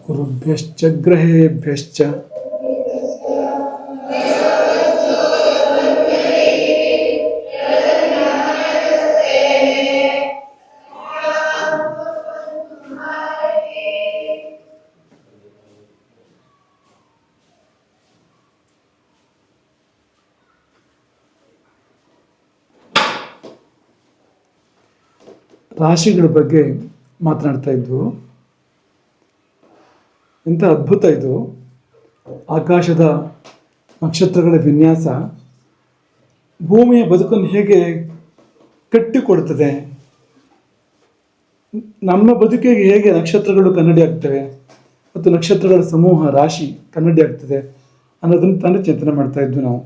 ಗುರುಭ್ಯಶ್ಚ ಗ್ರಹೇಭ್ಯಶ್ಚ ರಾಶಿಗಳ ಬಗ್ಗೆ ಮಾತನಾಡ್ತಾ ಇದ್ವು. ಎಂಥ ಅದ್ಭುತ ಇದು! ಆಕಾಶದ ನಕ್ಷತ್ರಗಳ ವಿನ್ಯಾಸ ಭೂಮಿಯ ಬದುಕನ್ನು ಹೇಗೆ ಕಟ್ಟಿಕೊಡುತ್ತದೆ. ನಮ್ಮ ಬದುಕಿಗೆ ಹೇಗೆ ನಕ್ಷತ್ರಗಳು ಕನ್ನಡಿ ಆಗ್ತವೆ ಮತ್ತು ನಕ್ಷತ್ರಗಳ ಸಮೂಹ ರಾಶಿ ಕನ್ನಡಿ ಆಗ್ತದೆ ಅನ್ನೋದನ್ನು ತಾನೇ ಚಿಂತನೆ ಮಾಡ್ತಾ ಇದ್ವಿ ನಾವು.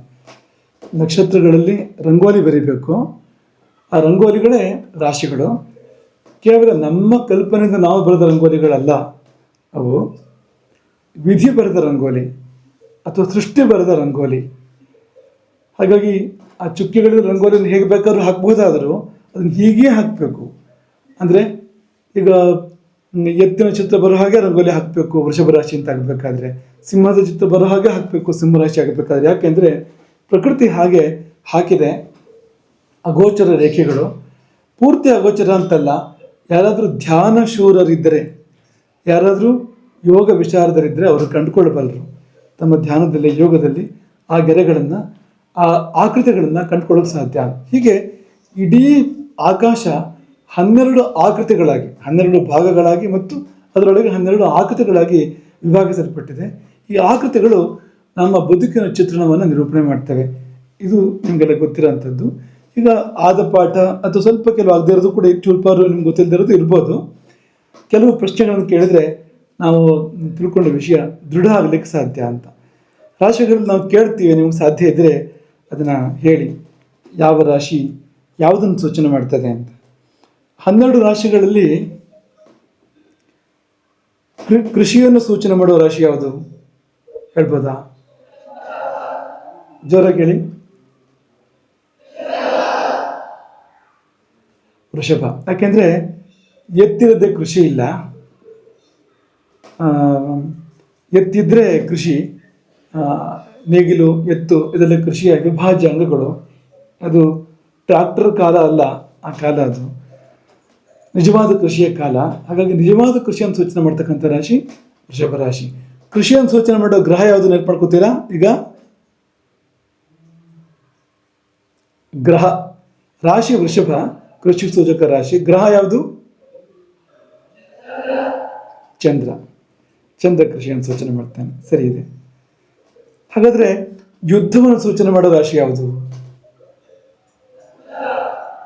ನಕ್ಷತ್ರಗಳಲ್ಲಿ ರಂಗೋಲಿ ಬರೀಬೇಕು, ಆ ರಂಗೋಲಿಗಳೇ ರಾಶಿಗಳು. ಕೇವಲ ನಮ್ಮ ಕಲ್ಪನೆಯಿಂದ ನಾವು ಬರೆದ ರಂಗೋಲಿಗಳಲ್ಲ ಅವು, ವಿಧಿ ಬರೆದ ರಂಗೋಲಿ ಅಥವಾ ಸೃಷ್ಟಿ ಬರೆದ ರಂಗೋಲಿ. ಹಾಗಾಗಿ ಆ ಚುಕ್ಕಿಗಳ ರಂಗೋಲಿಯನ್ನು ಹೇಗೆ ಬೇಕಾದ್ರೂ ಹಾಕ್ಬೋದಾದರೂ ಅದನ್ನು ಹೀಗೇ ಹಾಕಬೇಕು. ಅಂದರೆ ಈಗ ಎತ್ತಿನ ಚಿತ್ರ ಬರೋ ಹಾಗೆ ರಂಗೋಲಿ ಹಾಕಬೇಕು ವೃಷಭ ರಾಶಿ ಅಂತ ಆಗಬೇಕಾದ್ರೆ, ಸಿಂಹದ ಚಿತ್ರ ಬರೋ ಹಾಗೆ ಹಾಕಬೇಕು ಸಿಂಹರಾಶಿ ಆಗಬೇಕಾದ್ರೆ. ಯಾಕೆಂದರೆ ಪ್ರಕೃತಿ ಹಾಗೆ ಹಾಕಿದೆ. ಅಗೋಚರ ರೇಖೆಗಳು ಪೂರ್ತಿ ಅಗೋಚರ ಅಂತಲ್ಲ. ಯಾರಾದರೂ ಧ್ಯಾನ ಶೂರರಿದ್ದರೆ, ಯಾರಾದರೂ ಯೋಗ ವಿಚಾರದರಿದ್ದರೆ ಅವರು ಕಂಡುಕೊಳ್ಳಬಲ್ಲರು. ತಮ್ಮ ಧ್ಯಾನದಲ್ಲಿ ಯೋಗದಲ್ಲಿ ಆ ಗೆರೆಗಳನ್ನು ಆ ಆಕೃತಿಗಳನ್ನು ಕಂಡುಕೊಳ್ಳೋಕೆ ಸಾಧ್ಯ. ಹೀಗೆ ಇಡೀ ಆಕಾಶ 12 ಆಕೃತಿಗಳಾಗಿ 12 ಭಾಗಗಳಾಗಿ ಮತ್ತು ಅದರೊಳಗೆ 12 ಆಕೃತಿಗಳಾಗಿ ವಿಭಾಗಿಸಲ್ಪಟ್ಟಿದೆ. ಈ ಆಕೃತಿಗಳು ನಮ್ಮ ಬದುಕಿನ ಚಿತ್ರಣವನ್ನು ನಿರೂಪಣೆ ಮಾಡ್ತವೆ. ಇದು ನಿಮಗೆಲ್ಲ ಗೊತ್ತಿರೋಂಥದ್ದು. ಈಗ ಆದ ಪಾಠ ಅಥವಾ ಸ್ವಲ್ಪ ಕೆಲವು ಆಗದೇ ಇರೋದು ಕೂಡ ಚೂಲ್ಪಾರು ನಿಮ್ಗೆ ಗೊತ್ತಿಲ್ಲದಿರೋದು ಇರ್ಬೋದು. ಕೆಲವು ಪ್ರಶ್ನೆಗಳನ್ನು ಕೇಳಿದ್ರೆ ನಾವು ತಿಳ್ಕೊಂಡ ವಿಷಯ ದೃಢ ಆಗಲಿಕ್ಕೆ ಸಾಧ್ಯ ಅಂತ. ರಾಶಿಗಳು ನಾವು ಕೇಳ್ತೀವಿ, ನಿಮ್ಗೆ ಸಾಧ್ಯ ಇದ್ದರೆ ಅದನ್ನು ಹೇಳಿ ಯಾವ ರಾಶಿ ಯಾವುದನ್ನು ಸೂಚನೆ ಮಾಡ್ತದೆ ಅಂತ. 12 ರಾಶಿಗಳಲ್ಲಿ ಕೃಷಿಯನ್ನು ಸೂಚನೆ ಮಾಡುವ ರಾಶಿ ಯಾವುದು ಹೇಳ್ಬೋದಾ? ಜೋರಾಗಿ ಹೇಳಿ. ವೃಷಭ. ಯಾಕೆಂದರೆ ಎತ್ತಿರದೆ ಕೃಷಿ ಇಲ್ಲ, ಎತ್ತಿದ್ರೆ ಕೃಷಿ, ನೇಗಿಲು ಎತ್ತು ಇದೆಲ್ಲ ಕೃಷಿಯ ಅವಿಭಾಜ್ಯ ಅಂಗಗಳು. ಅದು ಟ್ರಾಕ್ಟರ್ ಕಾಲ ಅಲ್ಲ, ಆ ಕಾಲ ಅದು ನಿಜವಾದ ಕೃಷಿಯ ಕಾಲ. ಹಾಗಾಗಿ ನಿಜವಾದ ಕೃಷಿಯನ್ನು ಸೂಚನೆ ಮಾಡ್ತಕ್ಕಂಥ ರಾಶಿ ವೃಷಭ ರಾಶಿ. ಕೃಷಿಯನ್ನು ಸೂಚನೆ ಮಾಡೋ ಗ್ರಹ ಯಾವುದು ನೆನಪು ಈಗ ಗ್ರಹ ರಾಶಿ ವೃಷಭ, ಕೃಷಿ ಸೂಚಕ ರಾಶಿ. ಗ್ರಹ ಯಾವುದು? ಚಂದ್ರ. ಚಂದ್ರ ಕೃಷಿಯನ್ನು ಸೂಚನೆ ಮಾಡ್ತಾನೆ, ಸರಿ ಇದೆ. ಹಾಗಾದ್ರೆ ಯುದ್ಧವನ್ನು ಸೂಚನೆ ಮಾಡೋ ರಾಶಿ ಯಾವುದು?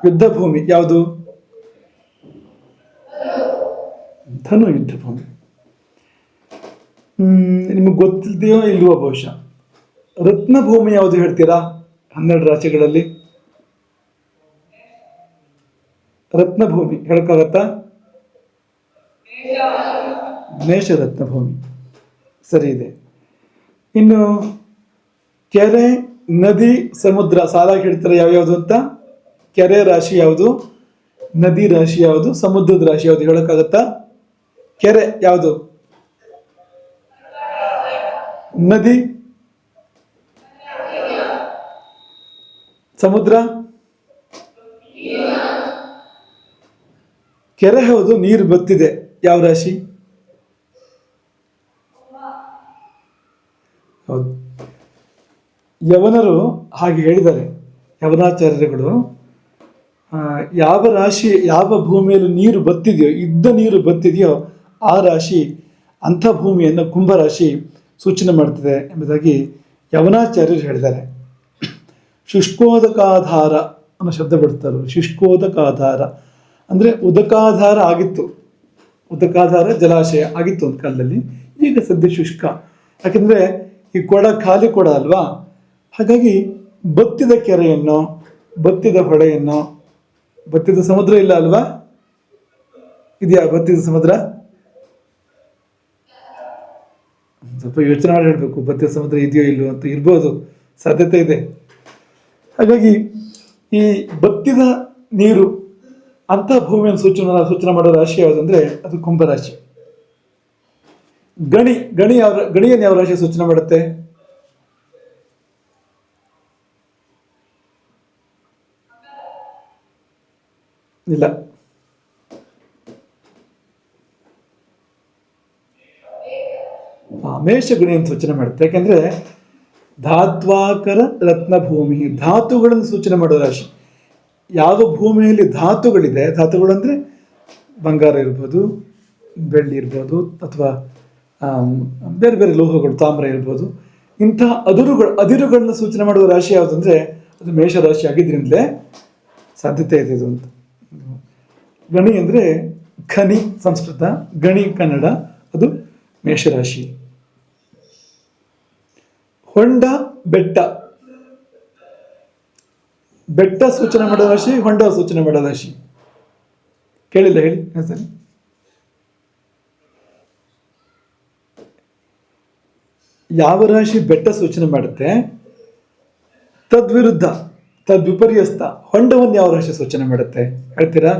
ಯುದ್ಧ ಭೂಮಿ ಯಾವುದು? ಧನು. ಯುದ್ಧ ಭೂಮಿ. ನಿಮಗೆ ಗೊತ್ತಿದೆಯೋ ಇಲ್ವೋ ಬಹುಶಃ. ರತ್ನ ಭೂಮಿ ಯಾವುದು ಹೇಳ್ತೀರಾ 12 ರಾಶಿಗಳಲ್ಲಿ? ರತ್ನ ಭೂಮಿ ಹೇಳಕ್ಕಾಗತ್ತಾ? ಮೇಷ ರತ್ನ ಭೂಮಿ, ಸರಿ ಇದೆ. ಇನ್ನು ಕೆರೆ, ನದಿ, ಸಮುದ್ರ ಸಾಲಾಗಿ ಹೇಳ್ತಾರೆ ಯಾವ್ಯಾವುದು ಅಂತ. ಕೆರೆ ರಾಶಿ ಯಾವುದು? ನದಿ ರಾಶಿ ಯಾವುದು? ಸಮುದ್ರದ ರಾಶಿ ಯಾವುದು ಹೇಳಕ್ಕಾಗತ್ತಾ? ಕೆರೆ ಯಾವುದು? ನದಿ? ಸಮುದ್ರ? ಕೆರೆ ಹೌದು, ನೀರು ಬತ್ತಿದೆ. ಯಾವ ರಾಶಿ? ಹೌದು. ಯವನರು ಹಾಗೆ ಹೇಳಿದ್ದಾರೆ, ಯವನಾಚಾರ್ಯರುಗಳು. ಯಾವ ರಾಶಿ, ಯಾವ ಭೂಮಿಯಲ್ಲಿ ನೀರು ಬತ್ತಿದೆಯೋ, ಇದ್ದ ನೀರು ಬತ್ತಿದೆಯೋ ಆ ರಾಶಿ, ಅಂಥ ಭೂಮಿಯನ್ನು ಕುಂಭರಾಶಿ ಸೂಚನೆ ಮಾಡ್ತದೆ ಎಂಬುದಾಗಿ ಯವನಾಚಾರ್ಯರು ಹೇಳಿದ್ದಾರೆ. ಶುಷ್ಕೋದಕಾಧಾರ ಅನ್ನೋ ಶಬ್ದ ಬಿಡ್ತಾರೆ. ಶುಷ್ಕೋದಕಾಧಾರ ಅಂದರೆ ಉದಕಾಧಾರ ಆಗಿತ್ತು, ಉದಕಾಧಾರ ಜಲಾಶಯ ಆಗಿತ್ತು ಒಂದು ಕಾಲದಲ್ಲಿ. ಈಗ ಸದ್ಯ ಶುಷ್ಕ. ಯಾಕೆಂದರೆ ಈ ಕೊಡ ಖಾಲಿ ಕೊಡ ಅಲ್ವಾ. ಹಾಗಾಗಿ ಬತ್ತಿದ ಕೆರೆಯನ್ನು, ಬತ್ತಿದ ಹೊಳೆಯನ್ನು, ಬತ್ತಿದ ಸಮುದ್ರ ಇಲ್ಲ ಅಲ್ವಾ? ಇದೆಯಾ ಬತ್ತಿದ ಸಮುದ್ರ? ಸ್ವಲ್ಪ ಯೋಚನೆ ಮಾಡಿ ಹೇಳಬೇಕು. ಬತ್ತಿದ ಸಮುದ್ರ ಇದೆಯೋ ಇಲ್ಲವೋ ಅಂತ. ಇರ್ಬೋದು, ಸಾಧ್ಯತೆ ಇದೆ. ಹಾಗಾಗಿ ಈ ಬತ್ತಿದ ನೀರು ಅಂಥ ಭೂಮಿಯನ್ನು ಸೂಚನೆ ಮಾಡೋ ರಾಶಿ ಯಾವುದಂದ್ರೆ ಅದು ಕುಂಭರಾಶಿ. ಗಣಿಯನ್ನು ಯಾವ ರಾಶಿ ಸೂಚನೆ ಮಾಡುತ್ತೆ? ಇಲ್ಲ, ಮೇಷ ಗಣಿಯನ್ನು ಸೂಚನೆ ಮಾಡುತ್ತೆ. ಯಾಕೆಂದ್ರೆ ಧಾತ್ವಾಕರ ರತ್ನಭೂಮಿ, ಧಾತುಗಳನ್ನು ಸೂಚನೆ ಮಾಡೋ ರಾಶಿ. ಯಾವ ಭೂಮಿಯಲ್ಲಿ ಧಾತುಗಳಿದೆ, ಧಾತುಗಳು ಅಂದರೆ ಬಂಗಾರ ಇರ್ಬೋದು, ಬೆಳ್ಳಿ ಇರ್ಬೋದು, ಅಥವಾ ಬೇರೆ ಬೇರೆ ಲೋಹಗಳು, ತಾಮ್ರ ಇರ್ಬೋದು, ಇಂತಹ ಅದಿರುಗಳನ್ನ ಸೂಚನೆ ಮಾಡುವ ರಾಶಿ ಯಾವುದಂದ್ರೆ ಅದು ಮೇಷರಾಶಿ ಆಗಿದ್ರಿಂದಲೇ ಸಾಧ್ಯತೆ ಇದೆ ಇದು ಅಂತ. ಗಣಿ ಅಂದರೆ ಖನಿ ಸಂಸ್ಕೃತ, ಗಣಿ ಕನ್ನಡ, ಅದು ಮೇಷರಾಶಿ. ಹೊಂಡ ಬೆಟ್ಟ, ಬೆಟ್ಟ ಸೂಚನೆ ಮಾಡೋ ರಾಶಿ, ಹೊಂಡ ಸೂಚನೆ ಮಾಡೋ ರಾಶಿ. ಕೇಳಿಲ್ಲ, ಹೇಳಿ ಸರಿ. ಯಾವ ರಾಶಿ ಬೆಟ್ಟ ಸೂಚನೆ ಮಾಡುತ್ತೆ? ತದ್ವಿರುದ್ಧ, ತದ್ವಿಪರ್ಯಸ್ತ ಹೊಂಡವನ್ನು ಯಾವ ರಾಶಿ ಸೂಚನೆ ಮಾಡುತ್ತೆ ಹೇಳ್ತೀರಾ?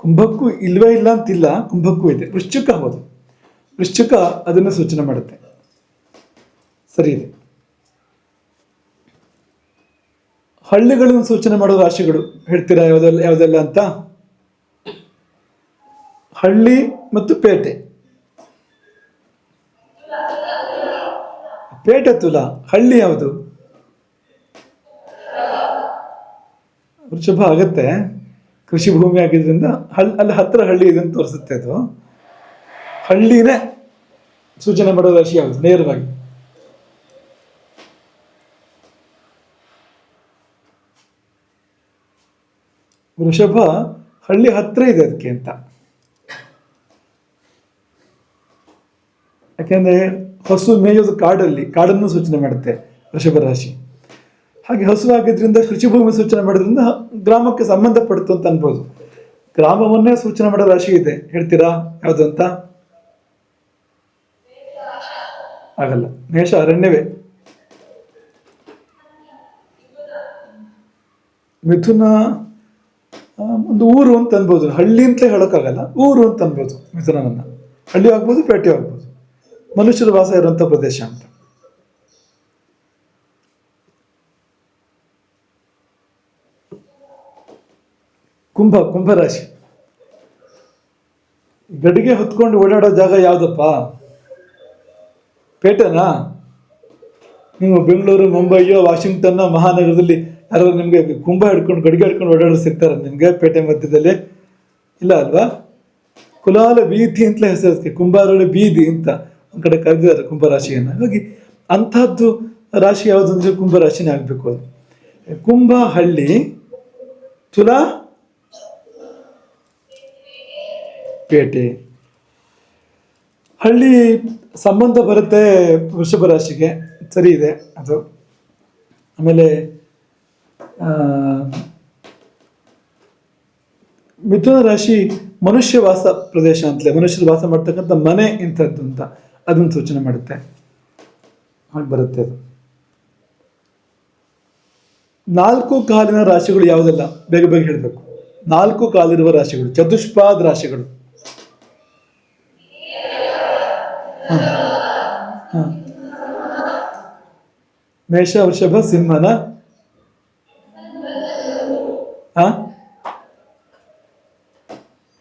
ಕುಂಭಕ್ಕೂ ಇಲ್ವೇ ಇಲ್ಲ ಅಂತಿಲ್ಲ, ಕುಂಭಕ್ಕೂ ಇದೆ. ವೃಶ್ಚಿಕ, ಹೌದು, ವೃಶ್ಚಿಕ ಅದನ್ನು ಸೂಚನೆ ಮಾಡುತ್ತೆ, ಸರಿ ಇದೆ. ಹಳ್ಳಿಗಳನ್ನು ಸೂಚನೆ ಮಾಡೋ ರಾಶಿಗಳು ಹೇಳ್ತೀರಾ ಯಾವುದೆಲ್ಲ ಅಂತ? ಹಳ್ಳಿ ಮತ್ತು ಪೇಟೆ. ಪೇಟೆ ತುಲ, ಹಳ್ಳಿ ಯಾವುದು? ವೃಷಭ ಆಗತ್ತೆ, ಕೃಷಿ ಭೂಮಿ ಆಗಿದ್ರಿಂದ ಅಲ್ಲಿ ಹತ್ರ ಹಳ್ಳಿ ಇದೆ ಅಂತ ತೋರಿಸುತ್ತೆ. ಅದು ಹಳ್ಳಿನೇ ಸೂಚನೆ ಮಾಡೋ ರಾಶಿ ಯಾವುದು ನೇರವಾಗಿ? ವೃಷಭ ಹಳ್ಳಿ ಹತ್ರ ಇದೆ ಅದಕ್ಕೆ ಅಂತ. ಯಾಕೆಂದ್ರೆ ಹಸು ಮೇಯೋದು ಕಾಡನ್ನು ಸೂಚನೆ ಮಾಡುತ್ತೆ ವೃಷಭ ರಾಶಿ. ಹಾಗೆ ಹಸು ಆಗಿದ್ರಿಂದ ಕೃಷಿ ಭೂಮಿ ಸೂಚನೆ ಮಾಡೋದ್ರಿಂದ ಗ್ರಾಮಕ್ಕೆ ಸಂಬಂಧಪಡ್ತು ಅಂತ ಅನ್ಬೋದು. ಗ್ರಾಮವನ್ನೇ ಸೂಚನೆ ಮಾಡೋ ರಾಶಿ ಇದೆ, ಹೇಳ್ತೀರಾ ಯಾವುದು ಅಂತ? ಆಗಲ್ಲ, ಮೇಷ ಅರಣ್ಯವೇ. ಮಿಥುನ ಒಂದು ಊರು ಅಂತ ಅನ್ಬೋದು, ಹಳ್ಳಿ ಅಂತಲೇ ಹೇಳೋಕ್ಕಾಗಲ್ಲ, ಊರು ಅಂತ ಅನ್ಬೋದು ಮಿಥುನವನ್ನ. ಹಳ್ಳಿ ಆಗ್ಬೋದು, ಪೇಟೆ ಆಗ್ಬೋದು, ಮನುಷ್ಯರ ವಾಸ ಇರುವಂಥ ಪ್ರದೇಶ ಅಂತ. ಕುಂಭರಾಶಿ. ಗಡಿಗೆ ಹೊತ್ಕೊಂಡು ಓಡಾಡೋ ಜಾಗ ಯಾವುದಪ್ಪ? ಪೇಟೆನಾ? ನೀವು ಬೆಂಗಳೂರು, ಮುಂಬೈಯೋ, ವಾಷಿಂಗ್ಟನ್ ಮಹಾನಗರದಲ್ಲಿ ಯಾರು ನಿಮಗೆ ಗಡಿಗೆ ಹಿಡ್ಕೊಂಡು ಓಡಾಡೋ ಸಿಗ್ತಾರೆ ನಿಮ್ಗೆ ಪೇಟೆ ಮಧ್ಯದಲ್ಲಿ? ಇಲ್ಲ ಅಲ್ವಾ? ಕುಲಾಲ ಬೀದಿ ಅಂತಲೇ ಹೆಸರು, ಕುಂಬಾರಳೆ ಬೀದಿ ಅಂತ ಒಂದ್ ಕಡೆ ಕರೆದಿದ್ದಾರೆ ಕುಂಭರಾಶಿಯನ್ನು. ಹಾಗಾಗಿ ಅಂಥದ್ದು ರಾಶಿ ಯಾವುದಂದ್ರೆ ಕುಂಭರಾಶಿನೇ ಆಗ್ಬೇಕು. ಅದು ಕುಂಭ ಹಳ್ಳಿ, ತುಲಾ ಪೇಟೆ. ಹಳ್ಳಿ ಸಂಬಂಧ ಬರುತ್ತೆ ವೃಷಭ ರಾಶಿಗೆ, ಸರಿ ಇದೆ ಅದು. ಆಮೇಲೆ ಮಿಥುನ ರಾಶಿ ಮನುಷ್ಯ ವಾಸ ಪ್ರದೇಶ ಅಂತಲೇ, ಮನುಷ್ಯರು ವಾಸ ಮಾಡ್ತಕ್ಕಂಥ ಮನೆ ಇಂಥದ್ದು ಅಂತ ಅದನ್ನು ಸೂಚನೆ ಮಾಡುತ್ತೆ, ಹಾಗೆ ಬರುತ್ತೆ ಅದು. 4 ಕಾಲಿನ ರಾಶಿಗಳು ಯಾವುದೆಲ್ಲ ಬೇಗ ಬೇಗ ಹೇಳಬೇಕು. 4 ಕಾಲಿರುವ ರಾಶಿಗಳು, ಚತುಷ್ಪಾದ ರಾಶಿಗಳು. ಮೇಷ, ವೃಷಭ, ಸಿಂಹನ?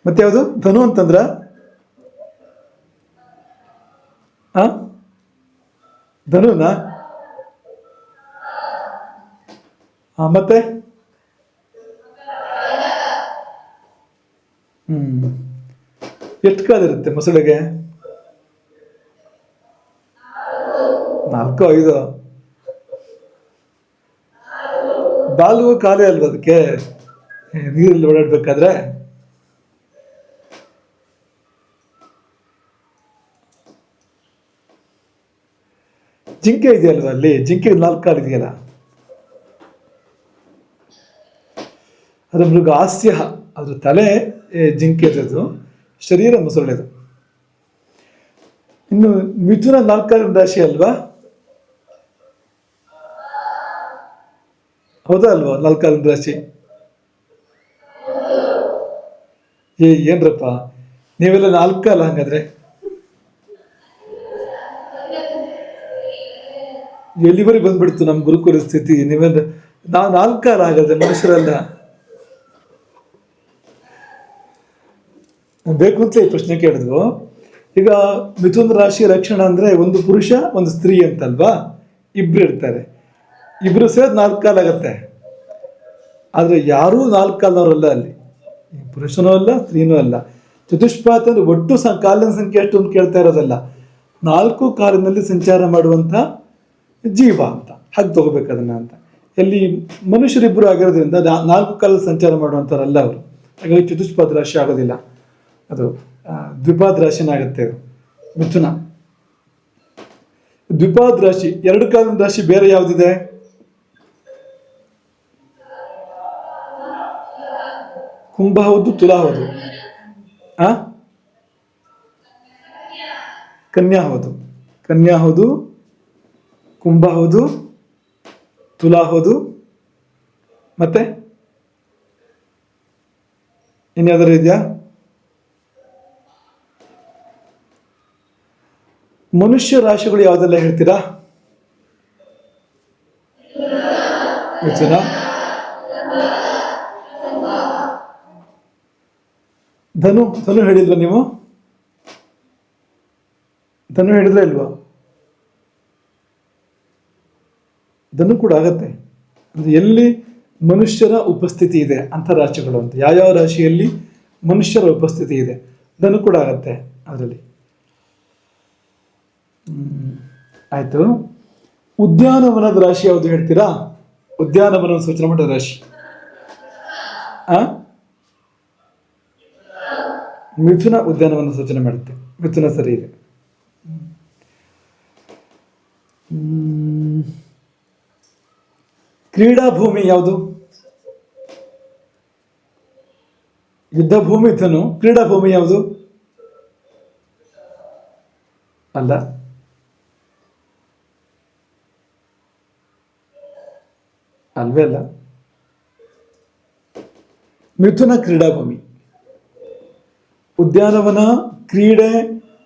ಮತ್ತೆ ಯಾವುದು? ಧನು ಅಂತಂದ್ರ? ಧನುನಾ? ಮತ್ತೆ ಎಷ್ಟು ಕಾಲಿರುತ್ತೆ ಮೊಸಳೆಗೆ? 4, 5. ಬಾಲ್ಗೂ ಕಾಲೇ ಅಲ್ವ ಅದಕ್ಕೆ, ನೀರಲ್ಲಿ ಓಡಾಡ್ಬೇಕಾದ್ರೆ? ಜಿಂಕೆ ಇದೆಯಲ್ವ ಅಲ್ಲಿ, ಜಿಂಕೆ 4 ಕಾಲು ಇದೆಯಲ್ಲ, ಅದು ಮೃಗಾಸ್ಯ, ಅದ್ರ ತಲೆ ಜಿಂಕೆದು, ಶರೀರ ಮೊಸಳೆದು. ಇನ್ನು ಮಿಥುನ 4 ಕಾಲಿನ ರಾಶಿ ಅಲ್ವಾ? ಹೌದಾ ಅಲ್ವಾ? 4 ಕಾಲಿನ ರಾಶಿ ಏನ್ರಪ್ಪ ನೀವೆಲ್ಲ ನಾಲ್ಕಲ್ಲ ಹಂಗಾದ್ರೆ? ಎಲ್ಲಿವರೆಗೆ ಬಂದ್ಬಿಡ್ತು ನಮ್ಮ ಗುರುಕುಲ ಸ್ಥಿತಿ? ನೀವೆಲ್ಲ ನಾವು ನಾಲ್ಕಲ್ಲ ಹಾಗಾದ್ರೆ, ಮನುಷ್ಯರಲ್ಲ. ಬೇಕು ಅಂತ ಈ ಪ್ರಶ್ನೆ ಕೇಳಿದ್ರು. ಈಗ ಮಿಥುನ ರಾಶಿ ಲಕ್ಷಣ ಅಂದ್ರೆ ಒಂದು ಪುರುಷ ಒಂದು ಸ್ತ್ರೀ ಅಂತಲ್ವಾ, ಇಬ್ರು ಇರ್ತಾರೆ, ಇಬ್ರು ಸೇರಿ ನಾಲ್ಕು ಕಾಲಾಗತ್ತೆ. ಆದ್ರೆ ಯಾರೂ ನಾಲ್ಕು ಕಾಲದವರಲ್ಲ ಅಲ್ಲಿ, ಪುರುಷನೂ ಅಲ್ಲ ಸ್ತ್ರೀನೂ ಅಲ್ಲ. ಚತುಷ್ಪಾತ್ ಅಂದ್ರೆ ಒಟ್ಟು ಕಾಲಿನ ಸಂಖ್ಯೆ ಎಷ್ಟು ಅಂತ ಕೇಳ್ತಾ ಇರೋದಲ್ಲ, ನಾಲ್ಕು ಕಾಲಿನಲ್ಲಿ ಸಂಚಾರ ಮಾಡುವಂತ ಜೀವ ಅಂತ ಹಾಗೆ ತಗೋಬೇಕು ಅದನ್ನ ಅಂತ. ಎಲ್ಲಿ ಮನುಷ್ಯರಿಬ್ಬರು ಆಗಿರೋದ್ರಿಂದ ನಾಲ್ಕು ಕಾಲದಲ್ಲಿ ಸಂಚಾರ ಮಾಡುವಂಥವ್ರಲ್ಲ ಅವರು, ಹಾಗಾಗಿ ಚತುಷ್ಪಾದ ರಾಶಿ ಆಗೋದಿಲ್ಲ, ಅದು ದ್ವಿಪಾದ ರಾಶಿನ ಆಗುತ್ತೆ ಅದು ಮಿಥುನ. ದ್ವಿಪಾದ ರಾಶಿ, ಎರಡು ಕಾಲದ ರಾಶಿ ಬೇರೆ ಯಾವ್ದಿದೆ? ಕುಂಭ ಹೌದು, ತುಲಾ ಹೌದು, ಕನ್ಯಾ ಹೌದು. ಕನ್ಯಾ ಹೌದು, ಕುಂಭ ಹೌದು, ತುಲಾ ಹೌದು, ಮತ್ತೆ ಇನ್ಯಾವ್ದಾರು ಇದೆಯಾ? ಮನುಷ್ಯ ರಾಶಿಗಳು ಯಾವ್ದೆಲ್ಲ ಹೇಳ್ತೀರಾ? ಮಿಥುನ, ಧನು. ಧನು ಹೇಳಿಲ್ವಾ ನೀವು? ಧನು ಹೇಳಿದ್ರೆ ಇಲ್ವಾ? ಧನು ಕೂಡ ಆಗತ್ತೆ. ಅಂದ್ರೆ ಎಲ್ಲಿ ಮನುಷ್ಯರ ಉಪಸ್ಥಿತಿ ಇದೆ ಅಂತ ರಾಶಿಗಳು ಅಂತ, ಯಾವ್ಯಾವ ರಾಶಿಯಲ್ಲಿ ಮನುಷ್ಯರ ಉಪಸ್ಥಿತಿ ಇದೆ, ಧನು ಕೂಡ ಆಗತ್ತೆ ಅದರಲ್ಲಿ. ಆಯ್ತು. ಉದ್ಯಾನವನದ ರಾಶಿ ಯಾವುದು ಹೇಳ್ತೀರಾ? ಉದ್ಯಾನವನ ಸೂಚನೆ ಮಾಡೋ ರಾಶಿ ಮಿಥುನ ಉದ್ಯಾನವನ ಸೂಚನೆ ಮಾಡುತ್ತೆ. ಮಿಥುನ ಸರಿ ಇದೆ. ಕ್ರೀಡಾ ಭೂಮಿ ಯಾವುದು? ಯುದ್ಧ ಭೂಮಿ ಧನು, ಕ್ರೀಡಾ ಭೂಮಿ ಯಾವುದು? ಅಲ್ಲ, ಅಲ್ವೇ ಅಲ್ಲ. ಮಿಥುನ ಕ್ರೀಡಾಭೂಮಿ, ಉದ್ಯಾನವನ, ಕ್ರೀಡೆ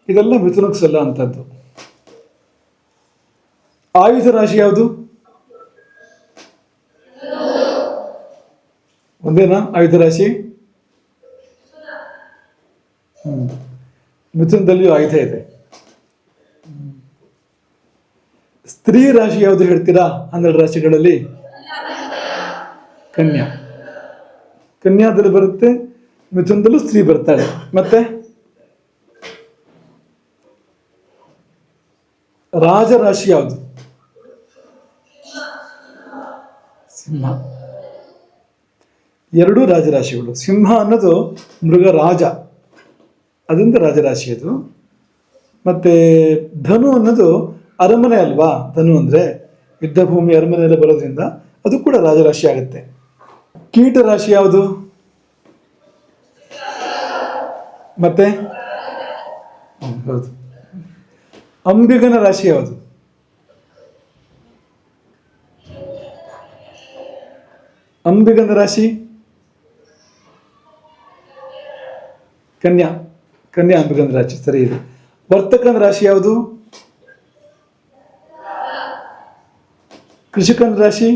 ಇದೆಲ್ಲ ಮಿಥುನಕ್ಕೆ ಸಲ್ಲ ಅಂತದ್ದು. ಆಯುಧ ರಾಶಿ ಯಾವುದು? ಒಂದೇನಾ ಆಯುಧ ರಾಶಿ? ಮಿಥುನದಲ್ಲಿಯೂ ಆಯುಧ ಇದೆ. ಸ್ತ್ರೀ ರಾಶಿ ಯಾವುದು ಹೇಳ್ತೀರಾ 12 ರಾಶಿಗಳಲ್ಲಿ? ಕನ್ಯಾ. ಕನ್ಯಾದಲ್ಲಿ ಬರುತ್ತೆ, ಮಿಥುನದಲ್ಲೂ ಸ್ತ್ರೀ ಬರ್ತಾಳೆ. ಮತ್ತೆ ರಾಜರಾಶಿ ಯಾವುದು? ಸಿಂಹ. ಎರಡೂ ರಾಜರಾಶಿಗಳು. ಸಿಂಹ ಅನ್ನೋದು ಮೃಗ ರಾಜ, ಅದರಿಂದ ರಾಜರಾಶಿ ಅದು. ಮತ್ತೆ ಧನು ಅನ್ನೋದು ಅರಮನೆ ಅಲ್ವಾ, ಧನು ಅಂದ್ರೆ ಯುದ್ಧ ಭೂಮಿ ಅರಮನೆಯಲ್ಲಿ ಬರೋದ್ರಿಂದ ಅದು ಕೂಡ ರಾಜರಾಶಿ ಆಗುತ್ತೆ. ಕೀಟ ರಾಶಿ ಯಾವುದು? ಮತ್ತೆ ಹೌದು. ಅಂಬಿಗನ ರಾಶಿ ಯಾವುದು? ಅಂಬಿಗನ ರಾಶಿ ಕನ್ಯಾ. ಕನ್ಯಾ ಅಂಬಿಗನ ರಾಶಿ ಸರಿ ಇದೆ. ವರ್ತಕನ ರಾಶಿ ಯಾವುದು? ಕೃಷಿಕನ ರಾಶಿ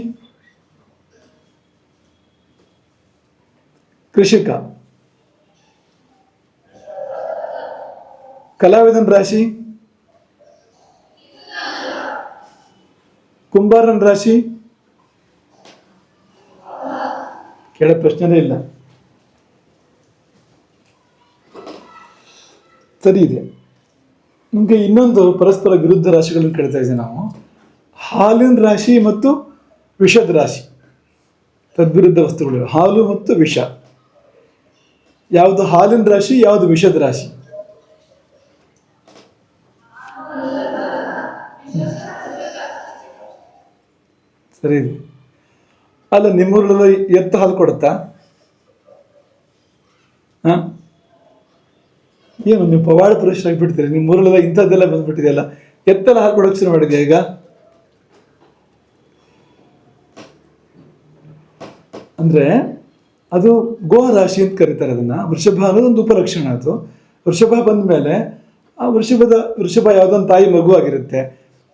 ಕೃಷಿಕ. ಕಲಾವಿದನ ರಾಶಿ ಕುಂಬಾರನ ರಾಶಿ. ಕೇಳೋ ಪ್ರಶ್ನೆನೇ ಇಲ್ಲ. ಸರಿ ಇದೆ. ನಿಮಗೆ ಇನ್ನೊಂದು ಪರಸ್ಪರ ವಿರುದ್ಧ ರಾಶಿಗಳನ್ನು ಕೇಳ್ತಾ ಇದ್ದೀವಿ ನಾವು. ಹಾಲಿನ ರಾಶಿ ಮತ್ತು ವಿಷದ ರಾಶಿ, ತದ್ವಿರುದ್ಧ ವಸ್ತುಗಳು. ಹಾಲು ಮತ್ತು ವಿಷ, ಯಾವುದು ಹಾಲಿನ ರಾಶಿ, ಯಾವುದು ವಿಷದ ರಾಶಿ? ಸರಿ ಇದೆ. ಅಲ್ಲ, ನಿಮ್ಮೂರಲ್ಲ ಎತ್ತು ಹಾಲು ಕೊಡುತ್ತಾ? ಏನು ನೀವು ಪವಾಡ ಪುರುಷರಾಗಿ ಬಿಡ್ತೀರಿ? ನಿಮ್ಮೂರಲ್ಲೆಲ್ಲ ಇಂಥದ್ದೆಲ್ಲ ಬಂದ್ಬಿಟ್ಟಿದೆಯಲ್ಲ, ಎತ್ತೆಲ್ಲ ಹಾಲು ಕೊಡೋಕೆ ಶುರು ಮಾಡಿದ್ಯಾ ಈಗ? ಅಂದ್ರೆ ಅದು ಗೋ ರಾಶಿ ಅಂತ ಕರೀತಾರೆ ಅದನ್ನು. ವೃಷಭ ಅನ್ನೋದು ಒಂದು ಉಪಲಕ್ಷಣ. ಅದು ವೃಷಭ ಬಂದ ಮೇಲೆ ಆ ವೃಷಭ ಯಾವುದೊಂದು ತಾಯಿ ಮಗು ಆಗಿರುತ್ತೆ,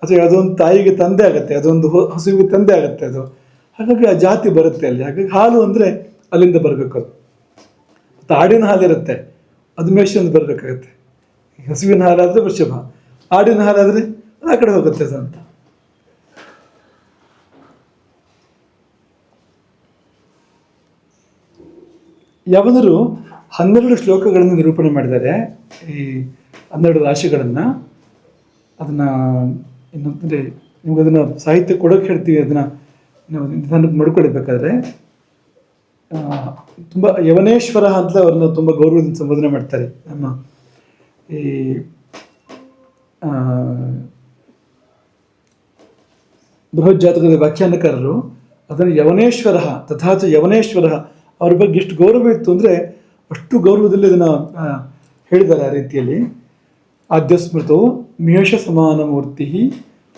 ಅಥವಾ ಯಾವುದೋ ಒಂದು ತಾಯಿಗೆ ತಂದೆ ಆಗುತ್ತೆ, ಅದೊಂದು ಹಸುವಿಗೆ ತಂದೆ ಆಗುತ್ತೆ ಅದು. ಹಾಗಾಗಿ ಆ ಜಾತಿ ಬರುತ್ತೆ ಅಲ್ಲಿ. ಹಾಗಾಗಿ ಹಾಲು ಅಂದರೆ ಅಲ್ಲಿಂದ ಬರಬೇಕು. ಅದು ಮತ್ತು ಆಡಿನ ಹಾಲಿರುತ್ತೆ, ಅದು ಮೇಷದಿಂದ ಬರಬೇಕಾಗತ್ತೆ. ಹಸುವಿನ ಹಾಲಾದರೆ ವೃಷಭ, ಆಡಿನ ಹಾಲಾದರೆ ಆ ಕಡೆ ಹೋಗುತ್ತೆ ಅದು ಅಂತ. ಯಾವದರೂ 12 ಶ್ಲೋಕಗಳನ್ನು ನಿರೂಪಣೆ ಮಾಡಿದ್ದಾರೆ ಈ 12 ರಾಶಿಗಳನ್ನು. ಅದನ್ನು ಇನ್ನೊಂದರೆ ನಿಮ್ಗೆ ಅದನ್ನು ಸಾಹಿತ್ಯ ಕೊಡೋಕೆ ಹೇಳ್ತೀವಿ, ಅದನ್ನು ನೀವು ನಿಧಾನಕ್ಕೆ ಮಾಡ್ಕೊಳ್ಬೇಕಾದ್ರೆ. ತುಂಬ ಯವನೇಶ್ವರ ಅಂತ ಅವ್ರನ್ನ ತುಂಬ ಗೌರವದಿಂದ ಸಂಬೋಧನೆ ಮಾಡ್ತಾರೆ ನಮ್ಮ ಈ ಬೃಹತ್ ಜಾತಕದ ವ್ಯಾಖ್ಯಾನಕಾರರು. ಅದನ್ನು ಯವನೇಶ್ವರ ತಥಾಚ ಯವನೇಶ್ವರ ಅವ್ರ ಬಗ್ಗೆ ಎಷ್ಟು ಗೌರವ ಇತ್ತು ಅಂದರೆ ಅಷ್ಟು ಗೌರವದಲ್ಲಿ ಅದನ್ನು ಹೇಳಿದ್ದಾರೆ ಆ ರೀತಿಯಲ್ಲಿ. ಆದ್ಯಸ್ಮೃತೋ ಮೇಷ ಸಮಾನ ಮೂರ್ತಿ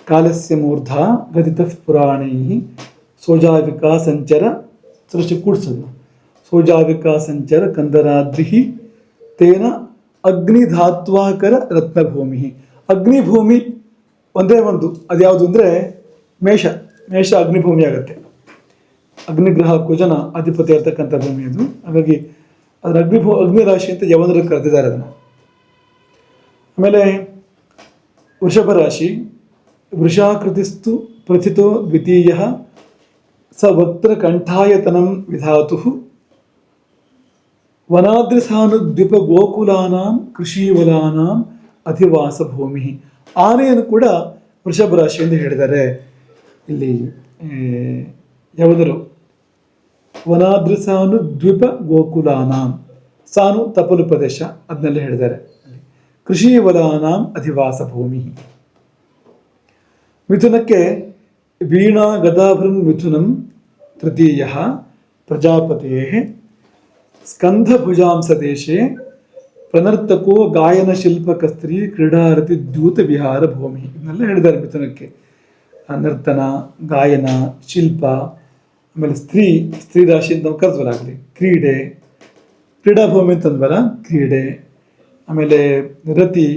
ಕಾಲಸ್ಯ ಮೂರ್ಧ ಗದಿತ ಪುರಾಣೈ ಸೋಜಾವಿಕಾ ಸಂಚರ ಸೃಷ್ಟಿ ಕೂಡಿಸೋದು. ಸೋಜಾವಿಕಾ ಸಂಚರ ಕಂದರಾದ್ರಿ ತೇನ ಅಗ್ನಿಧಾತ್ವಾಕರ ರತ್ನಭೂಮಿ. ಅಗ್ನಿಭೂಮಿ ಒಂದೇ ಒಂದು, ಅದ್ಯಾವುದು ಅಂದರೆ ಮೇಷ ಅಗ್ನಿಭೂಮಿ ಆಗುತ್ತೆ. ಅಗ್ನಿಗ್ರಹ ಕುಜನ ಅಧಿಪತಿ ಇರ್ತಕ್ಕಂಥ ಭೂಮಿ ಅದು. ಹಾಗಾಗಿ ಅದರ ಅಗ್ನಿ ರಾಶಿ ಅಂತ ಯವನರು ಕರೆದಿದ್ದಾರೆ ಅದನ್ನು. ಆಮೇಲೆ ವೃಷಭ ರಾಶಿ ವೃಷಾಕೃತಿಸ್ತು ಪ್ರಥಿತೋ ದ್ವಿತೀಯ ಸ ವಕ್ತ್ರ ಕಂಠಾಯತನಂ ವಿಧಾತು ವನಾದ್ರಿಸಾನುದ್ವಿಪ ಗೋಕುಲಾನಾಂ ಕೃಷಿವಲಾನಾಂ ಅಧಿವಾಸ ಭೂಮಿ. ಆನೆಯನ್ನು ಕೂಡ ವೃಷಭ ರಾಶಿ ಎಂದು ಹೇಳಿದ್ದಾರೆ ಇಲ್ಲಿ ಯಾವುದರು. ವನಾದ್ರಿಸಾನು ದ್ವಿಪ ಗೋಕುಲಾನಾಂ, ಸಾನು ತಪಲು ಪ್ರದೇಶ ಅದನ್ನೆಲ್ಲ ಹೇಳಿದ್ದಾರೆ. ಕೃಷಿವಲಾನಾಂ ಅಧಿವಾಸ ಭೂಮಿ. ಮಿಥುನಕ್ಕೆ ವೀಣಾ ಗದಾಭೃನ್ ಮಿಥುನಂ ತೃತೀಯ ಪ್ರಜಾಪತೇ ಸ್ಕಂಧಭುಜಾಂಸ ದೇಶೆ ಪ್ರಣರ್ತಕೋ ಗಾಯನ ಶಿಲ್ಪಕಸ್ತ್ರೀ ಕ್ರೀಡಾರತಿ ದ್ಯೂತ ವಿಹಾರ ಭೂಮಿ. ಇದನ್ನೆಲ್ಲ ಹೇಳಿದ್ದಾರೆ ಮಿಥುನಕ್ಕೆ. ನರ್ತನ, ಗಾಯನ, ಶಿಲ್ಪ, ಆಮೇಲೆ ಸ್ತ್ರೀ ರಾಶಿ ಅಂತ ನಾವು ಕರೆದ್ವರಾಗಲಿ, ಕ್ರೀಡಾಭೂಮಿ ಅಂತಂದ್ವರ ಕ್ರೀಡೆ, ಆಮೇಲೆ ರತಿ,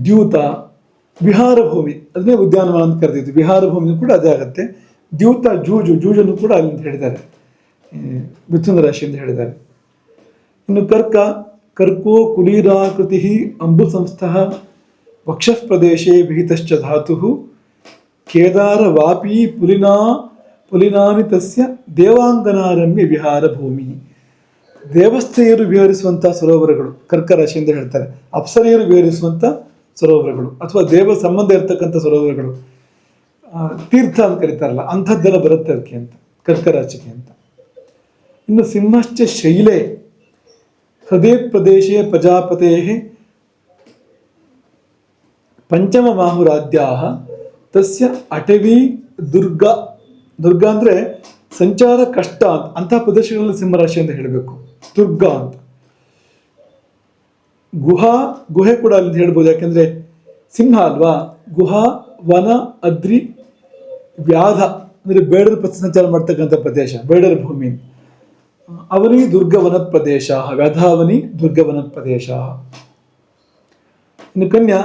ದ್ಯೂತ, ವಿಹಾರ ಭೂಮಿ ಅದನ್ನೇ ಉದ್ಯಾನವನ ಅಂತ ಕರೆದಿದ್ದು. ವಿಹಾರ ಭೂಮಿ ಕೂಡ ಅದೇ ಆಗುತ್ತೆ. ದ್ಯೂತ ಜೂಜನ್ನು ಕೂಡ ಅಲ್ಲಿ ಅಂತ ಹೇಳಿದ್ದಾರೆ, ಮಿಥುನ ರಾಶಿ ಅಂತ ಹೇಳಿದ್ದಾರೆ. ಇನ್ನು ಕರ್ಕೋ ಕುಲೀರಾಕೃತಿ ಅಂಬು ಸಂಸ್ಥಃ ವಕ್ಷಃ ಪ್ರದೇಶೇ ವಿಹಿತಶ್ಚ ಧಾತು ಕೇದಾರ ವಾಪಿ ಪುಲಿನಾನಿ ತಸ್ಯ ದೇವಾಂಗನಾರಮ್ಯ ವಿಹಾರ ಭೂಮಿ. ದೇವಸ್ಥೆಯರು ವಿಹರಿಸುವಂಥ ಸರೋವರಗಳು ಕರ್ಕರಾಶಿ ಎಂದು ಹೇಳ್ತಾರೆ. ಅಪ್ಸರೆಯರು ವಿಹರಿಸುವಂಥ ಸರೋವರಗಳು ಅಥವಾ ದೇವ ಸಂಬಂಧ ಇರತಕ್ಕಂಥ ಸರೋವರಗಳು, ತೀರ್ಥ ಅಂತ ಕರೀತಾರಲ್ಲ, ಅಂಥದ್ದೆಲ್ಲ ಬರುತ್ತೆ ಅದಕ್ಕೆ ಅಂತ, ಕರ್ಕರಾಶಿಗೆ ಅಂತ. ಇನ್ನು ಸಿಂಹಶ್ಚ ಶೈಲೆ ಹೃದಯ ಪ್ರದೇಶೇ ಪ್ರಜಾಪತೆ ಪಂಚಮ ಮಾಹುರಾದ್ಯಾ ತಸ್ಯ ಅಟವಿ ದುರ್ಗ ಅಂದರೆ ಸಂಚಾರ ಕಷ್ಟ ಅಂತ, ಅಂತಹ ಪ್ರದೇಶಗಳಲ್ಲಿ ಸಿಂಹರಾಶಿ ಅಂತ ಹೇಳಬೇಕು. ದುರ್ಗ ಅಂತ. ಗುಹೆ ಕೂಡ ಅಲ್ಲಿ ಹೇಳ್ಬೋದು, ಯಾಕೆಂದ್ರೆ ಸಿಂಹ ಅಲ್ವಾ. ಗುಹಾ, ವನ, ಅದ್ರಿ, ವ್ಯಾಧ ಅಂದರೆ ಬೇಡರ ಪಥ ಸಂಚಾರ ಮಾಡ್ತಕ್ಕಂಥ ಪ್ರದೇಶ, ಬೇಡರ ಭೂಮಿ. ಅವನಿ ದುರ್ಗವನ ಪ್ರದೇಶ, ವ್ಯಾಧಾವನಿ ದುರ್ಗವನ ಪ್ರದೇಶ. ಇನ್ನು ಕನ್ಯಾ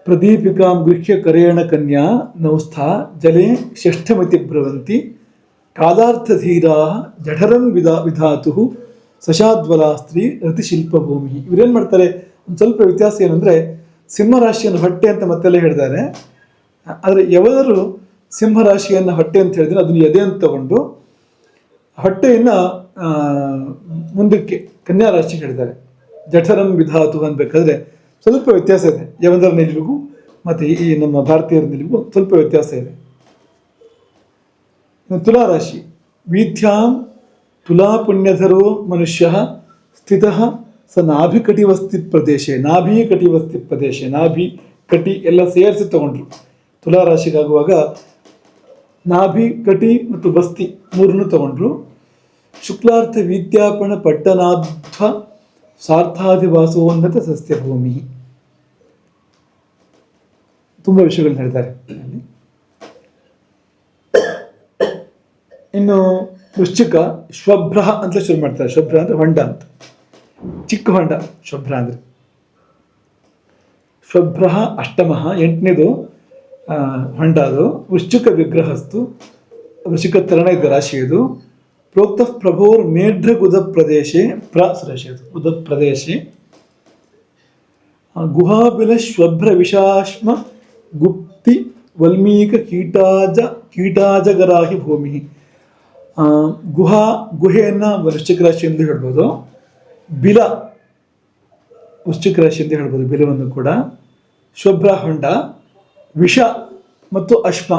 ಪ್ರದೀಪಿಕಾಂ ಗೃಹ್ಯ ಕರೇಣ ಕನ್ಯಾ ನೌಸ್ಥಾ ಜಲೆ ಷಷ್ಠಮಿತಿ ಬ್ರವಂತಿ ಕಾಲಾರ್ಥಧೀರಾ ಜಠರಂ ವಿಧಾತು ಸಶಾದ್ವಲಾ ಸ್ತ್ರೀ ರತಿಶಿಲ್ಪ ಭೂಮಿ. ಇವರೇನು ಮಾಡ್ತಾರೆ, ಒಂದು ಸ್ವಲ್ಪ ವ್ಯತ್ಯಾಸ ಏನಂದರೆ ಸಿಂಹರಾಶಿಯನ್ನು ಹೊಟ್ಟೆ ಅಂತ ಮತ್ತೆಲ್ಲ ಹೇಳಿದ್ದಾರೆ. ಆದರೆ ಯಾವಾದರೂ ಸಿಂಹರಾಶಿಯನ್ನು ಹೊಟ್ಟೆ ಅಂತ ಹೇಳಿದ್ರೆ ಅದನ್ನು ಎದೆ ಅಂತ ತಗೊಂಡು ಹೊಟ್ಟೆಯನ್ನು ಮುಂದಕ್ಕೆ ಕನ್ಯಾ ರಾಶಿ ಹೇಳಿದ್ದಾರೆ. ಜಠರಂ ವಿಧಾತು ಅನ್ಬೇಕಾದ್ರೆ ಸ್ವಲ್ಪ ವ್ಯತ್ಯಾಸ ಇದೆ. ಯವನರ ನಿಲುವಿಗೂ ಮತ್ತು ಈ ನಮ್ಮ ಭಾರತೀಯರ ನಿಲುವಿಗೂ ಸ್ವಲ್ಪ ವ್ಯತ್ಯಾಸ ಇದೆ. ತುಲಾರಾಶಿ ವೀಥ್ಯಾಂ ತುಲಾ ಪುಣ್ಯಧರೋ ಮನುಷ್ಯ ಸ್ಥಿತ ಸ ನಾಭಿಕಟಿವಸ್ತಿ ಪ್ರದೇಶ. ನಾಭಿ ಕಟಿ ಎಲ್ಲ ಸೇರಿಸಿ ತಗೊಂಡ್ರು. ತುಲಾರಾಶಿಗಾಗುವಾಗ ನಾಭಿ, ಕಟಿ ಮತ್ತು ಬಸ್ತಿ ಮೂರನ್ನು ತಗೊಂಡ್ರು. ಶುಕ್ಲಾರ್ಥ ವಿದ್ಯಾಪಣ ಪಟ್ಟಣಾಧ್ವ ಸಾರ್ಥಾಧಿವಾಸೋನ್ನತ ಸಸ್ಯ ಭೂಮಿ. ತುಂಬ ವಿಷಯಗಳನ್ನ ಹೇಳ್ತಾರೆ. ಇನ್ನು ವೃಶ್ಚಿಕ ಶ್ವಭ್ರ ಅಂತ ಶುರು ಮಾಡ್ತಾರೆ. ಶ್ವಭ್ರ ಅಂದರೆ ಹೊಂಡ ಅಂತ, ಚಿಕ್ಕ ಹೊಂಡ ಶ್ವಭ್ರ ಅಂದರೆ. ಶ್ವಭ್ರ ಅಷ್ಟಮ, ಎಂಟನೇದು ಹೊಂಡ ಅದು. ವೃಶ್ಚಿಕ ವಿಗ್ರಹಸ್ತು, ವೃಶ್ಚಿಕ ತರಣ ಇದ್ದ ರಾಶಿ ಇದು. ಪ್ರೋಕ್ತ ಪ್ರಭೋರ್ ಮೇಢ್ರ ಗುದ ಪ್ರದೇಶೆ ಸುರೇಶ್ ಅದು ಉದ ಪ್ರದೇಶೆ ಗುಹಾಬಿಲ ಶ್ವಭ್ರ ವಿಷಾಶ್ಮ ಗುಪ್ತಿ ವಲ್ಮೀಕ ಕೀಟಾಜಗರಾಹಿ ಭೂಮಿ. ಗುಹೆಯನ್ನು ವೃಶ್ಚಿಕ ರಾಶಿ ಎಂದು ಹೇಳ್ಬೋದು. ಬಿಲ ವೃಶ್ಚಿಕ ರಾಶಿ ಎಂದು ಹೇಳ್ಬೋದು, ಬಿಲವನ್ನು ಕೂಡ. ಶ್ವಭ್ರ ಹೊಂಡ, ವಿಷ ಮತ್ತು ಅಶ್ಮ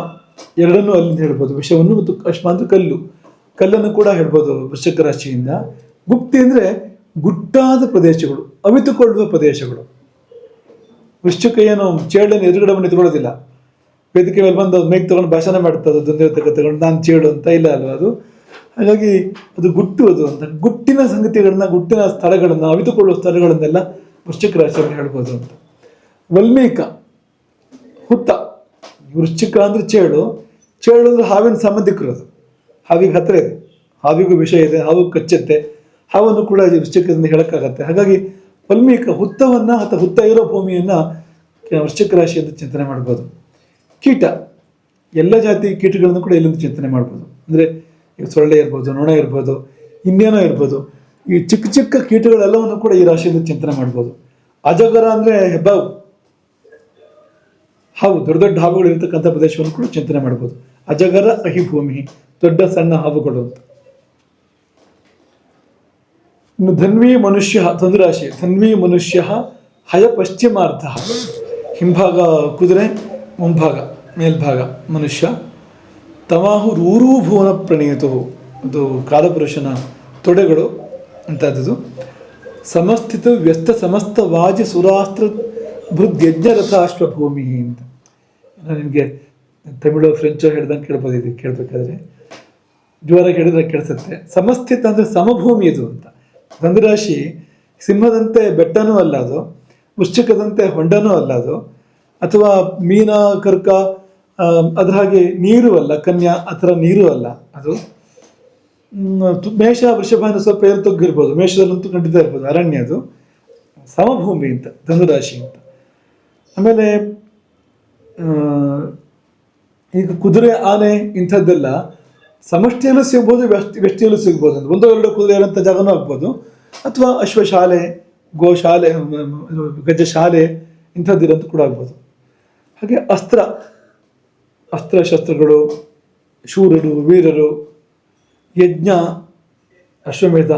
ಎರಡನ್ನೂ ಅಲ್ಲಿಂದ ಹೇಳ್ಬೋದು. ವಿಷವನ್ನು ಮತ್ತು ಅಶ್ಮ ಅಂದರೆ ಕಲ್ಲನ್ನು ಕೂಡ ಹೇಳ್ಬೋದು ವೃಶ್ಚಿಕ ರಾಶಿಯಿಂದ. ಗುಪ್ತಿ ಅಂದರೆ ಗುಟ್ಟಾದ ಪ್ರದೇಶಗಳು, ಅವಿತುಕೊಳ್ಳುವ ಪ್ರದೇಶಗಳು. ವೃಶ್ಚಿಕ ಏನು ಚೇಳನ್ನು ಎದುರುಗಡೆ ನಿಂತ್ಕೊಳ್ಳೋದಿಲ್ಲ, ವೇದಿಕೆ ಮೇಲೆ ಬಂದು ಅದು ಮೇಗ್ ತಗೊಂಡು ಭಾಷಣ ಮಾಡ್ತದೆ, ತಗೊಂಡು ನಾನು ಚೇಳು ಅಂತ ಇಲ್ಲ ಅಲ್ವ ಅದು. ಹಾಗಾಗಿ ಅದು ಗುಟ್ಟು ಅದು ಅಂತ. ಗುಟ್ಟಿನ ಸಂಗತಿಗಳನ್ನ, ಗುಟ್ಟಿನ ಸ್ಥಳಗಳನ್ನು, ಅವಿತುಕೊಳ್ಳುವ ಸ್ಥಳಗಳನ್ನೆಲ್ಲ ವೃಶ್ಚಿಕ ರಾಶಿಯಲ್ಲಿ ಹೇಳ್ಬೋದು ಅಂತ. ವಲ್ಮೀಕ ಹುತ್ತ, ವೃಶ್ಚಿಕ ಅಂದರೆ ಚೇಳು ಅಂದರೆ ಹಾವಿನ ಸಂಬಂಧಿಕರು. ಅದು ಹಾವಿಗೆ ಹತ್ತಿರ ಇದೆ, ಹಾವಿಗೂ ವಿಷಯ ಇದೆ, ಹಾವು ಕಚ್ಚುತ್ತೆ, ಹಾವನ್ನು ಕೂಡ ವೃಶ್ಚಿಕದಿಂದ ಹೇಳೋಕ್ಕಾಗತ್ತೆ. ಹಾಗಾಗಿ ವಲ್ಮೀಕ ಹುತ್ತವನ್ನು ಅಥವಾ ಹುತ್ತ ಇರೋ ಭೂಮಿಯನ್ನು ವೃಶ್ಚಿಕ ರಾಶಿಯಿಂದ ಚಿಂತನೆ ಮಾಡ್ಬೋದು. ಕೀಟ, ಎಲ್ಲ ಜಾತಿ ಕೀಟಗಳನ್ನು ಕೂಡ ಇಲ್ಲಿಂದ ಚಿಂತನೆ ಮಾಡ್ಬೋದು. ಅಂದರೆ ಈಗ ಸೊಳ್ಳೆ ಇರ್ಬೋದು, ನೊಣ ಇರ್ಬೋದು, ಇನ್ನೇನೋ ಇರ್ಬೋದು. ಈ ಚಿಕ್ಕ ಚಿಕ್ಕ ಕೀಟಗಳೆಲ್ಲವನ್ನು ಕೂಡ ಈ ರಾಶಿಯಿಂದ ಚಿಂತನೆ ಮಾಡ್ಬೋದು. ಅಜಗರ ಅಂದರೆ ಹೆಬ್ಬಾವು, ಹಾವು, ದೊಡ್ಡ ದೊಡ್ಡ ಹಾವುಗಳು ಇರತಕ್ಕಂಥ ಪ್ರದೇಶವನ್ನು ಕೂಡ ಚಿಂತನೆ ಮಾಡ್ಬೋದು. ಅಜಗರ ಅಹಿಭೂಮಿ, ದೊಡ್ಡ ಸಣ್ಣ ಹಾವುಗಳು ಅಂತ. ಇನ್ನು ಧನ್ವಿ ಮನುಷ್ಯ, ಧನುರಾಶಿ. ಧನ್ವಿ ಮನುಷ್ಯ ಹಯ ಪಶ್ಚಿಮಾರ್ಧ, ಹಿಂಭಾಗ ಕುದುರೆ, ಮುಂಭಾಗ ಮೇಲ್ಭಾಗ ಮನುಷ್ಯ. ತಮಾಹು ರೂರೂ ಭುವನ ಪ್ರಣೀತು, ಅದು ಕಾಲಪುರುಷನ ತೊಡೆಗಳು ಅಂತದ್ದು. ಸಮಸ್ಥಿತ ವ್ಯಸ್ತ ಸಮಸ್ತ ವಾಜಿ ಸುರಾಸ್ತ್ರ ಭೃದ್ಯಜ್ಞ ರಥಾಶ್ವಭೂಮಿ ಅಂತ. ನಿಮಗೆ ತಮಿಳು ಫ್ರೆಂಚೋ ಹೇಳ್ದಂಗೆ ಕೇಳ್ಬೋದು. ಇದು ಕೇಳಬೇಕಾದ್ರೆ ಜೋರಾಗಿ ಹೇಳಿದ್ರೆ ಕೇಳಿಸುತ್ತೆ. ಸಮಸ್ಥಿತ ಅಂದರೆ ಸಮಭೂಮಿ ಇದು ಅಂತ. ಧನುರಾಶಿ ಸಿಂಹದಂತೆ ಬೆಟ್ಟನೂ ಅಲ್ಲ ಅದು, ವೃಶ್ಚಿಕದಂತೆ ಹೊಂಡನೂ ಅಲ್ಲ ಅದು, ಅಥವಾ ಮೀನ ಕರ್ಕ ಅದ್ರ ಹಾಗೆ ನೀರು ಅಲ್ಲ, ಕನ್ಯಾ ಆ ಥರ ನೀರು ಅಲ್ಲ ಅದು. ಮೇಷ ವೃಷಭ ಸ್ವಲ್ಪ ಎಲ್ಲಿ ತಗ್ಗಿರ್ಬೋದು, ಮೇಷದಲ್ಲಂತೂ ಖಂಡಿತ ಇರ್ಬೋದು. ಅರಣ್ಯ ಅದು, ಸಮಭೂಮಿ ಅಂತ ಧನುರಾಶಿ ಅಂತ. ಆಮೇಲೆ ಈಗ ಕುದುರೆ, ಆನೆ ಇಂಥದ್ದೆಲ್ಲ ಸಮಷ್ಟಿಯಲ್ಲೂ ಸಿಗ್ಬೋದು, ವ್ಯಷ್ಟಿಯಲ್ಲೂ ಸಿಗ್ಬೋದು. ಅಂತ ಒಂದೋ ಎರಡು ಕುದುರೆ ಇರೋಂಥ ಜಾಗನೂ ಆಗ್ಬೋದು, ಅಥವಾ ಅಶ್ವಶಾಲೆ, ಗೋಶಾಲೆ, ಗಜಶಾಲೆ ಇಂಥದ್ದಿರೋಂಥ ಕೂಡ ಆಗ್ಬೋದು. ಹಾಗೆ ಅಸ್ತ್ರಶಸ್ತ್ರಗಳು, ಶೂರರು, ವೀರರು, ಯಜ್ಞ, ಅಶ್ವಮೇಧ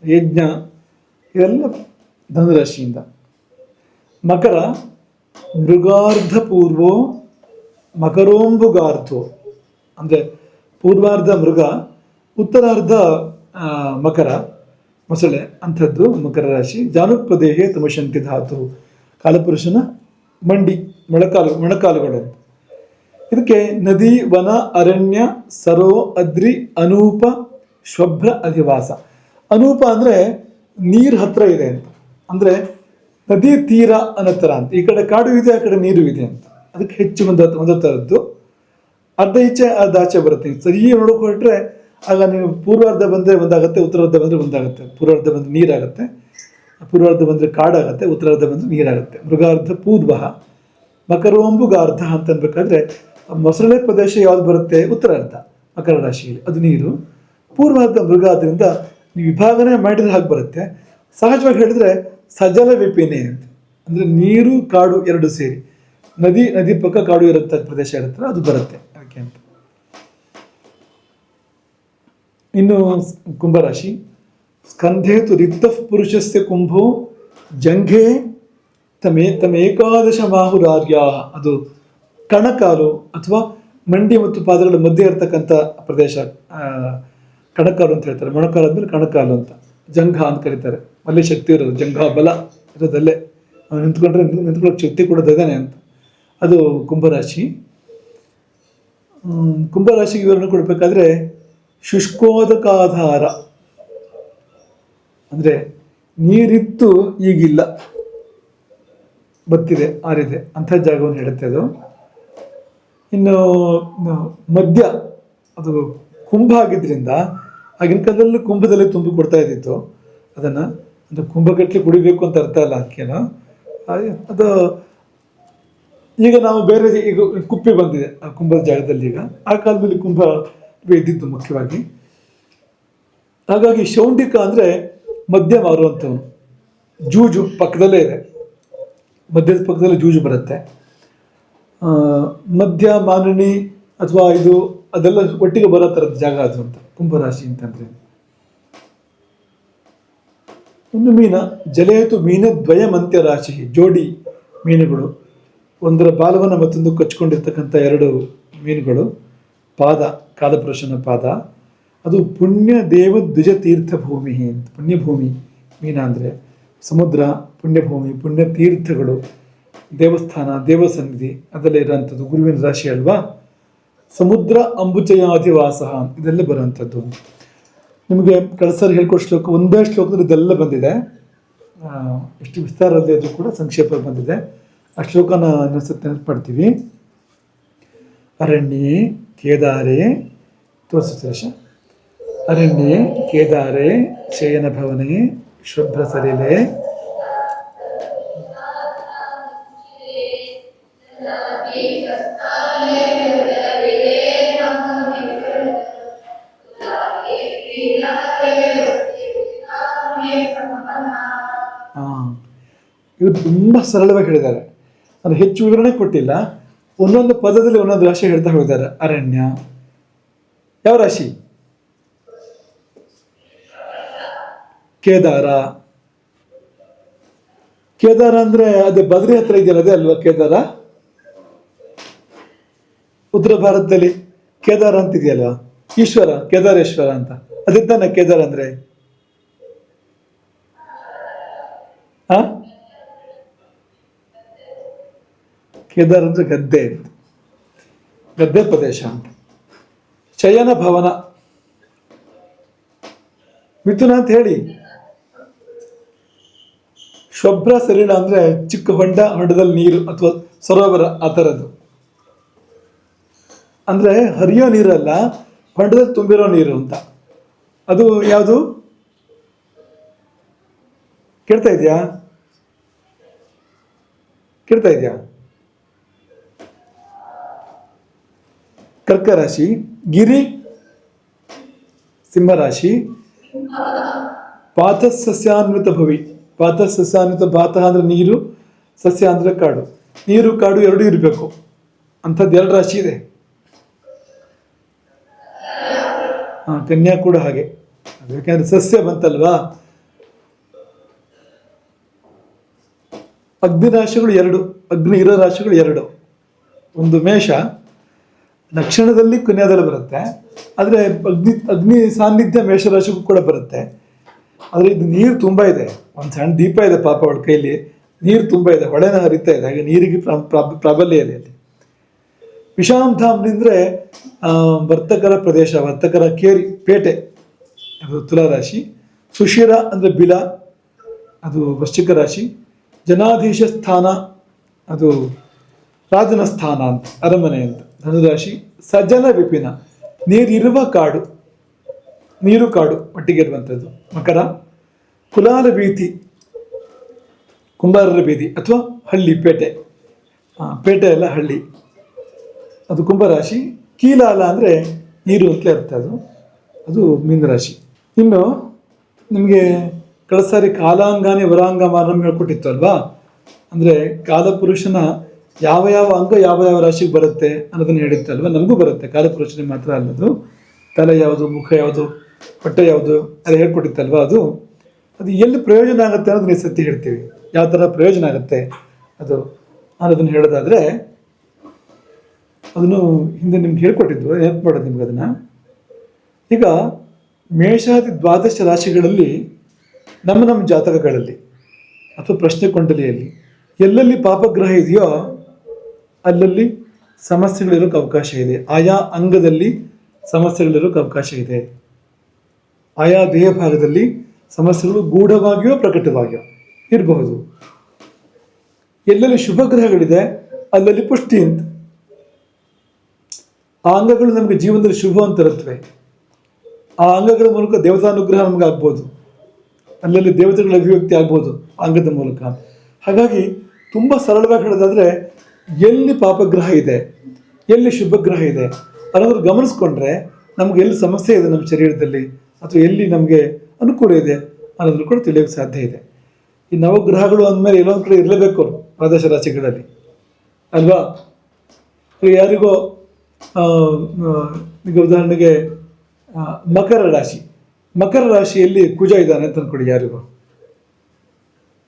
ಯಜ್ಞ, ಇದೆಲ್ಲ ಧನುರಾಶಿಯಿಂದ. ಮಕರ ಮೃಗಾರ್ಧ ಪೂರ್ವೋ ಮಕರೋಂಬುಗಾರ್ಧೋ, ಅಂದರೆ ಪೂರ್ವಾರ್ಧ ಮೃಗ, ಉತ್ತರಾರ್ಧ ಮಕರ, ಮೊಸಳೆ ಅಂಥದ್ದು ಮಕರ ರಾಶಿ. ಜಾನುಪ್ರದೇಹೇ ತಮಶಂತಿ ಧಾತು, ಕಾಲಪುರುಷನ ಮಂಡಿ, ಮೊಣಕಾಲುಗಳು. ಇದಕ್ಕೆ ನದಿ, ವನ, ಅರಣ್ಯ, ಸರೋ, ಅದ್ರಿ, ಅನೂಪ, ಶ್ವಭ್ರ ಅಧಿವಾಸ. ಅನೂಪ ಅಂದರೆ ನೀರು ಹತ್ರ ಇದೆ ಅಂತ, ಅಂದರೆ ನದಿ ತೀರ ಅನ್ನೋ ಥರ ಅಂತ. ಈ ಕಡೆ ಕಾಡು ಇದೆ, ಆ ಕಡೆ ನೀರು ಇದೆ ಅಂತ. ಅದಕ್ಕೆ ಹೆಚ್ಚು ಒಂದು ಥರದ್ದು. ಅರ್ಧ ಈಚೆ ಅರ್ಧ ಆಚೆ ಬರುತ್ತೆ. ಸರಿ ನೋಡ್ಕೊಟ್ರೆ ಆಗ ನೀವು ಪೂರ್ವಾರ್ಧ ಬಂದರೆ ಒಂದಾಗುತ್ತೆ, ಉತ್ತರಾರ್ಧ ಬಂದರೆ ಒಂದಾಗುತ್ತೆ. ಪೂರ್ವಾರ್ಧ ಬಂದರೆ ನೀರಾಗುತ್ತೆ, ಪೂರ್ವಾರ್ಧ ಬಂದರೆ ಕಾಡಾಗುತ್ತೆ, ಉತ್ತರಾರ್ಧ ಬಂದರೆ ನೀರಾಗುತ್ತೆ. ಮೃಗಾರ್ಧ ಪೂರ್ವ, ಮಕರೋಂಬುಗಾರ್ಧ ಅಂತ ಅನ್ಬೇಕಾದ್ರೆ ಮೊಸಳೆ ಪ್ರದೇಶ ಯಾವ್ದು ಬರುತ್ತೆ? ಉತ್ತರಾರ್ಧ ಮಕರ ರಾಶಿಯಲ್ಲಿ, ಅದು ನೀರು. ಪೂರ್ವಾರ್ಧ ಮೃಗ, ಆದ್ದರಿಂದ ನೀವು ವಿಭಾಗನೆ ಮಾಡಿದ್ರೆ ಹಾಗೆ ಬರುತ್ತೆ. ಸಹಜವಾಗಿ ಹೇಳಿದ್ರೆ ಸಜಲ ವಿಪಿನೆ ಅಂತ, ಅಂದರೆ ನೀರು ಕಾಡು ಎರಡು ಸೇರಿ, ನದಿ ಪಕ್ಕ ಕಾಡು ಇರುತ್ತ ಪ್ರದೇಶ ಇರುತ್ತಲ್ಲ, ಅದು ಬರುತ್ತೆ ಅದಕ್ಕೆ ಅಂತ. ಇನ್ನು ಕುಂಭರಾಶಿ. ಸ್ಕಂಧೇತು ರಿಕ್ತಃ ಪುರುಷಸ್ಯ ಕುಂಭೋ ಜಂಘೆ ತಮೇಕಾದಶ ಮಾಹುರಾರ್ಯಾ, ಅದು ಕಣಕಾಲು ಅಥವಾ ಮಂಡಿ ಮತ್ತು ಪಾದಗಳ ಮಧ್ಯೆ ಇರತಕ್ಕಂಥ ಪ್ರದೇಶ ಕಣಕಾಲು ಅಂತ ಹೇಳ್ತಾರೆ. ಮೊಣಕಾಲು ಆದ್ಮೇಲೆ ಕಣಕಾಲು ಅಂತ, ಜಂಘ ಅಂತ ಕರೀತಾರೆ. ಅಲ್ಲಿ ಶಕ್ತಿ ಇರೋದು, ಜಂಘ ಬಲ ಇರೋದಲ್ಲೇ, ನಿಂತ್ಕೊಳ್ಳೋಕೆ ಶಕ್ತಿ ಕೊಡೋದೇನೆ ಅಂತ. ಅದು ಕುಂಭರಾಶಿ. ಕುಂಭರಾಶಿಗೆ ವಿವರಣೆ ಕೊಡಬೇಕಾದ್ರೆ ಶುಷ್ಕೋದಕಾಧಾರ, ಅಂದರೆ ನೀರಿತ್ತು ಈಗಿಲ್ಲ, ಬತ್ತಿದೆ, ಆರಿದೆ, ಅಂಥ ಜಾಗವನ್ನು ಹೇಳುತ್ತೆ ಅದು. ಇನ್ನು ಮಧ್ಯ, ಅದು ಕುಂಭ ಆಗಿದ್ರಿಂದ ಆಗಿನ ಕಾಲದಲ್ಲಿ ಕುಂಭದಲ್ಲಿ ತುಂಬಿ ಕೊಡ್ತಾ ಇದ್ದಿತ್ತು ಅದನ್ನು. ಅಂದರೆ ಕುಂಭಗಟ್ಟಲೆ ಕುಡಿಬೇಕು ಅಂತ ಅರ್ಥ ಅಲ್ಲ ಅದಕ್ಕೇನೋ. ಅದು ಈಗ ನಾವು ಬೇರೆ ಈಗ ಕುಪ್ಪೆ ಬಂದಿದೆ ಆ ಕುಂಭದ ಜಾಗದಲ್ಲಿ. ಈಗ ಆ ಕಾಲದಲ್ಲಿ ಕುಂಭ ಇದ್ದಿದ್ದು ಮುಖ್ಯವಾಗಿ. ಹಾಗಾಗಿ ಶೌಂಡಿಕ ಅಂದರೆ ಮದ್ಯ ಮಾರುವಂಥವನು. ಜೂಜು ಪಕ್ಕದಲ್ಲೇ ಇದೆ, ಮದ್ಯದ ಪಕ್ಕದಲ್ಲೇ ಜೂಜು ಬರುತ್ತೆ. ಮದ್ಯ ಮಾಲಿನಿ ಅಥವಾ ಇದು ಅದೆಲ್ಲ ಒಟ್ಟಿಗೆ ಬರೋ ಥರದ ಜಾಗ ಅದು ಅಂತ ಕುಂಭರಾಶಿ ಅಂತಂದ್ರೆ. ಇನ್ನು ಮೀನ ಜಲೇತು ಮೀನದ್ವಯ ಮಂತ್ಯ ರಾಶಿ, ಜೋಡಿ ಮೀನುಗಳು, ಒಂದರ ಬಾಲವನ್ನು ಮತ್ತೊಂದು ಕಚ್ಕೊಂಡಿರ್ತಕ್ಕಂಥ ಎರಡು ಮೀನುಗಳು. ಪಾದ ಕಾಲಪುರುಷನ ಪಾದ, ಅದು ಪುಣ್ಯ ದೇವ ದ್ವಿಜ ತೀರ್ಥ ಭೂಮಿ ಅಂತ. ಪುಣ್ಯಭೂಮಿ ಮೀನ ಅಂದರೆ ಸಮುದ್ರ, ಪುಣ್ಯಭೂಮಿ, ಪುಣ್ಯ ತೀರ್ಥಗಳು, ದೇವಸ್ಥಾನ, ದೇವಸನ್ನಿಧಿ ಅದೆಲ್ಲ ಇರೋಂಥದ್ದು ಗುರುವಿನ ರಾಶಿ ಅಲ್ವಾ. ಸಮುದ್ರ ಅಂಬುಜಯಾಧಿವಾಸ ಇದೆಲ್ಲ ಬರುವಂಥದ್ದು. ನಿಮಗೆ ಕಳಸರಿ ಹೇಳ್ಕೊಡೋ ಶ್ಲೋಕ ಒಂದೇ ಶ್ಲೋಕದಲ್ಲಿ ಇದೆಲ್ಲ ಬಂದಿದೆ. ಎಷ್ಟು ವಿಸ್ತಾರದಲ್ಲಿ ಅದು ಕೂಡ ಸಂಕ್ಷೇಪ ಬಂದಿದೆ. ಆ ಶ್ಲೋಕನ ಇನ್ನೊಂದ್ಸತಿ ನೆನಪು. ಅರಣ್ಯೇ ಕೇದಾರೆ ತೋರಿಸ ಅರಣ್ಯೇ ಕೇದಾರೆ ಶಯನ ಭವನೆ ಶುಭ್ರ ಸಲಿಲೆ ಇವರು ತುಂಬ ಸರಳವಾಗಿ ಹೇಳಿದ್ದಾರೆ. ಅದು ಹೆಚ್ಚು ವಿವರಣೆ ಕೊಟ್ಟಿಲ್ಲ. ಒಂದೊಂದು ಪದದಲ್ಲಿ ಒಂದೊಂದು ರಾಶಿ ಹೇಳ್ತಾ ಹೋಗಿದ್ದಾರೆ. ಅರಣ್ಯ ಯಾವ ರಾಶಿ? ಕೇದಾರ. ಕೇದಾರ ಅಂದ್ರೆ ಅದೇ ಬದ್ರಿ ಹತ್ರ ಇದೆಯಲ್ಲ, ಅದೇ ಅಲ್ವಾ ಕೇದಾರ? ಉತ್ತರ ಭಾರತದಲ್ಲಿ ಕೇದಾರ ಅಂತ ಇದೆಯಲ್ವಾ, ಈಶ್ವರ, ಕೇದಾರೇಶ್ವರ ಅಂತ. ಅದಿದ್ದಾನೆ ಕೇದಾರ ಅಂದ್ರೆ. ಕೇದಾರ ಅಂದ್ರೆ ಗದ್ದೆ ಅಂತ, ಗದ್ದೆ ಪ್ರದೇಶ ಅಂತ. ಶಯನ ಭವನ ಮಿಥುನ ಅಂತ ಹೇಳಿ. ಶುಭ್ರ ಸಲಿಲ ಅಂದ್ರೆ ಚಿಕ್ಕ ಹೊಂಡ, ಹೊಂಡದಲ್ಲಿ ನೀರು ಅಥವಾ ಸರೋವರ ಆ ಥರದ್ದು. ಅಂದ್ರೆ ಹರಿಯೋ ನೀರಲ್ಲ, ಹೊಂಡದಲ್ಲಿ ತುಂಬಿರೋ ನೀರು ಅಂತ. ಅದು ಯಾವುದು ಕೇಳ್ತಾ ಇದೆಯಾ? ಕೇಳ್ತಾ ಇದೆಯಾ? ಕರ್ಕ ರಾಶಿ, ಗಿರಿ ಸಿಂಹರಾಶಿ, ಪಾತ ಸಸ್ಯಾನ್ವಿತ ಭವಿ. ಪಾತ ಸಸ್ಯಾನ್ವಿತ, ಪಾತ ಅಂದ್ರೆ ನೀರು, ಸಸ್ಯ ಅಂದ್ರೆ ಕಾಡು. ನೀರು ಕಾಡು ಎರಡೂ ಇರಬೇಕು ಅಂಥದ್ದು ಎರಡು ರಾಶಿ ಇದೆ. ಕನ್ಯಾ ಕೂಡ ಹಾಗೆ, ಯಾಕಂದ್ರೆ ಸಸ್ಯ ಬಂತಲ್ವಾ. ಅಗ್ನಿ ರಾಶಿಗಳು ಎರಡು, ಅಗ್ನಿ ಇರೋ ರಾಶಿಗಳು ಎರಡು. ಒಂದು ಮೇಷ, ಲಕ್ಷಣದಲ್ಲಿ ಕನ್ಯಾದಲ್ಲಿ ಬರುತ್ತೆ, ಆದರೆ ಅಗ್ನಿ ಸಾನ್ನಿಧ್ಯ ಮೇಷರಾಶಿಗೂ ಕೂಡ ಬರುತ್ತೆ. ಆದರೆ ಇದು ನೀರು ತುಂಬ ಇದೆ, ಒಂದು ಸಣ್ಣ ದೀಪ ಇದೆ ಪಾಪ ಅವಳ ಕೈಲಿ, ನೀರು ತುಂಬ ಇದೆ, ಹೊಳೆನ ಹರಿತಾ ಇದೆ, ಹಾಗೆ ನೀರಿಗೆ ಪ್ರಾಬಲ್ಯ ಇದೆ ಅಲ್ಲಿ. ವಿಷಾಂಧಾಮ್ ಅಂದರೆ ವರ್ತಕರ ಪ್ರದೇಶ, ವರ್ತಕರ ಕೇರಿ, ಪೇಟೆ, ಅದು ತುಲಾರಾಶಿ. ಸುಶಿರ ಅಂದರೆ ಬಿಲ, ಅದು ವೃಶ್ಚಿಕ ರಾಶಿ. ಜನಾಧೀಶ ಸ್ಥಾನ, ಅದು ರಾಜನ ಸ್ಥಾನ ಅಂತ, ಅರಮನೆ ಅಂತ, ಧನುರಾಶಿ. ಸಜಲ ವಿಪಿನ, ನೀರಿರುವ ಕಾಡು, ನೀರು ಕಾಡು ಒಟ್ಟಿಗೆ ಇರುವಂಥದ್ದು, ಮಕರ. ಕುಲಾಲ ಬೀತಿ, ಕುಂಬಾರರ ಬೀದಿ ಅಥವಾ ಹಳ್ಳಿ, ಪೇಟೆ, ಪೇಟೆ ಎಲ್ಲ ಹಳ್ಳಿ, ಅದು ಕುಂಭರಾಶಿ. ಕೀಲಾಲ ಅಂದರೆ ನೀರು ಅಂತ ಅರ್ಥ, ಅದು ಮೀನರಾಶಿ. ಇನ್ನು ನಿಮಗೆ ಕಳಸಾರಿ ಕಾಲಾಂಗಾನೆ ವರಾಂಗಮಾನ ಹೇಳ್ಕೊಟ್ಟಿತ್ತು ಅಲ್ವಾ. ಅಂದರೆ ಕಾಲಪುರುಷನ ಯಾವ ಯಾವ ಅಂಗ ಯಾವ ಯಾವ ರಾಶಿಗೆ ಬರುತ್ತೆ ಅನ್ನೋದನ್ನು ಹೇಳಿತ್ತಲ್ವ. ನಮಗೂ ಬರುತ್ತೆ, ಕಾಲಪುರುಷನಿಗೆ ಮಾತ್ರ ಅಲ್ಲದು. ತಲೆ ಯಾವುದು, ಮುಖ ಯಾವುದು, ಹೊಟ್ಟೆ ಯಾವುದು ಅದು ಹೇಳ್ಕೊಟ್ಟಿತ್ತಲ್ವ. ಅದು ಎಲ್ಲಿ ಪ್ರಯೋಜನ ಆಗುತ್ತೆ ಅನ್ನೋದನ್ನ ಈ ಸತಿ ಹೇಳ್ತೀವಿ. ಯಾವ ಥರ ಪ್ರಯೋಜನ ಆಗುತ್ತೆ ಅದು ಅನ್ನೋದನ್ನು ಹೇಳೋದಾದರೆ, ಅದನ್ನು ಹಿಂದೆ ನಿಮ್ಗೆ ಹೇಳ್ಕೊಟ್ಟಿದ್ವು, ನೆನಪು ಮಾಡೋದು ನಿಮ್ಗೆ ಅದನ್ನು. ಈಗ ಮೇಷಾದಿ ದ್ವಾದಶ ರಾಶಿಗಳಲ್ಲಿ ನಮ್ಮ ಜಾತಕಗಳಲ್ಲಿ ಅಥವಾ ಪ್ರಶ್ನೆ ಕೊಂಡಲಿಯಲ್ಲಿ ಎಲ್ಲೆಲ್ಲಿ ಪಾಪಗ್ರಹ ಇದೆಯೋ ಅಲ್ಲಲ್ಲಿ ಸಮಸ್ಯೆಗಳಿರೋಕ್ಕೆ ಅವಕಾಶ ಇದೆ. ಆಯಾ ಅಂಗದಲ್ಲಿ ಸಮಸ್ಯೆಗಳಿರೋಕ್ಕೆ ಅವಕಾಶ ಇದೆ. ಆಯಾ ದೇಹ ಭಾಗದಲ್ಲಿ ಸಮಸ್ಯೆಗಳು ಗೂಢವಾಗಿಯೋ ಪ್ರಕಟವಾಗಿಯೋ ಇರಬಹುದು. ಎಲ್ಲೆಲ್ಲಿ ಶುಭ ಗ್ರಹಗಳಿದೆ ಅಲ್ಲಲ್ಲಿ ಪುಷ್ಟಿ ಅಂತ. ಆ ಅಂಗಗಳು ನಮಗೆ ಜೀವನದಲ್ಲಿ ಶುಭ ಅಂತ ಇರುತ್ತವೆ. ಆ ಅಂಗಗಳ ಮೂಲಕ ದೇವತಾನುಗ್ರಹ ನಮ್ಗೆ ಆಗ್ಬೋದು, ಅಲ್ಲಲ್ಲಿ ದೇವತೆಗಳ ಅಭಿವ್ಯಕ್ತಿ ಆಗ್ಬೋದು ಅಂಗದ ಮೂಲಕ. ಹಾಗಾಗಿ ತುಂಬ ಸರಳವಾಗಿ ಹೇಳೋದಾದರೆ ಎಲ್ಲಿ ಪಾಪಗ್ರಹ ಇದೆ, ಎಲ್ಲಿ ಶುಭಗ್ರಹ ಇದೆ ಅನ್ನೋದ್ರ ಗಮನಿಸ್ಕೊಂಡ್ರೆ ನಮ್ಗೆ ಎಲ್ಲಿ ಸಮಸ್ಯೆ ಇದೆ ನಮ್ಮ ಶರೀರದಲ್ಲಿ ಅಥವಾ ಎಲ್ಲಿ ನಮಗೆ ಅನುಕೂಲ ಇದೆ ಅನ್ನೋದ್ರ ಕೂಡ ತಿಳಿಯೋಕ್ಕೆ ಸಾಧ್ಯ ಇದೆ. ಈ ನವಗ್ರಹಗಳು ಅಂದಮೇಲೆ ಎಲ್ಲೊಂದು ಕಡೆ ಇರಲೇಬೇಕು ದ್ವಾದಶ ರಾಶಿಗಳಲ್ಲಿ ಅಲ್ವಾ. ಯಾರಿಗೋ ಈಗ ಉದಾಹರಣೆಗೆ ಮಕರ ರಾಶಿಯಲ್ಲಿ ಕುಜ ಇದ್ದಾನೆ ಅಂತ ಅಂದ್ಕೊಳ್ಳಿ. ಯಾರಿಗೂ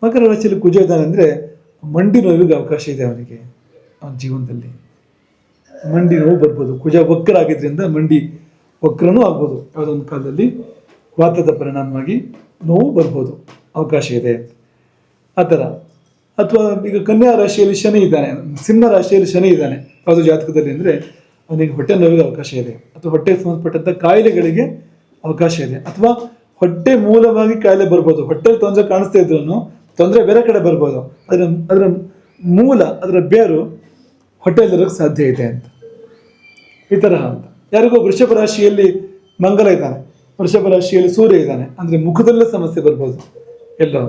ಮಕರ ರಾಶಿಯಲ್ಲಿ ಕುಜ ಇದ್ದಾನೆ ಅಂದರೆ ಮಂಡಿ ನೋವಿಗೆ ಅವಕಾಶ ಇದೆ ಅವನಿಗೆ. ಅವನ ಜೀವನದಲ್ಲಿ ಮಂಡಿ ನೋವು ಬರ್ಬೋದು. ಕುಜ ವಕ್ರ ಆಗಿದ್ರಿಂದ ಮಂಡಿ ವಕ್ರನೂ ಆಗ್ಬೋದು. ಯಾವುದೊಂದು ಕಾಲದಲ್ಲಿ ವಾತದ ಪರಿಣಾಮವಾಗಿ ನೋವು ಬರ್ಬೋದು, ಅವಕಾಶ ಇದೆ ಆ ಥರ. ಅಥವಾ ಈಗ ಕನ್ಯಾ ರಾಶಿಯಲ್ಲಿ ಶನಿ ಇದ್ದಾನೆ, ಸಿಂಹ ರಾಶಿಯಲ್ಲಿ ಶನಿ ಇದ್ದಾನೆ ಯಾವುದೋ ಜಾತಕದಲ್ಲಿ ಅಂದರೆ ಅವನಿಗೆ ಹೊಟ್ಟೆ ನೋವಿಗೆ ಅವಕಾಶ ಇದೆ, ಅಥವಾ ಹೊಟ್ಟೆಗೆ ಸಂಬಂಧಪಟ್ಟಂಥ ಕಾಯಿಲೆಗಳಿಗೆ ಅವಕಾಶ ಇದೆ, ಅಥವಾ ಹೊಟ್ಟೆ ಮೂಲವಾಗಿ ಕಾಯಿಲೆ ಬರ್ಬೋದು. ಹೊಟ್ಟೆಲಿ ತೊಂದರೆ ಕಾಣಿಸ್ತಾ ಇದ್ರು ತೊಂದರೆ ಬೇರೆ ಕಡೆ ಬರ್ಬೋದು. ಅದರ ಮೂಲ, ಅದರ ಬೇರು ಹೊಟ್ಟೆಲಿರೋಕ್ಕೆ ಸಾಧ್ಯ ಇದೆ ಅಂತ ಈ ತರಹ ಅಂತ. ಯಾರಿಗೋ ವೃಷಭ ರಾಶಿಯಲ್ಲಿ ಮಂಗಲ ಇದ್ದಾನೆ, ವೃಷಭ ರಾಶಿಯಲ್ಲಿ ಸೂರ್ಯ ಇದ್ದಾನೆ ಅಂದರೆ ಮುಖದಲ್ಲೇ ಸಮಸ್ಯೆ ಬರ್ಬೋದು. ಎಲ್ಲೋ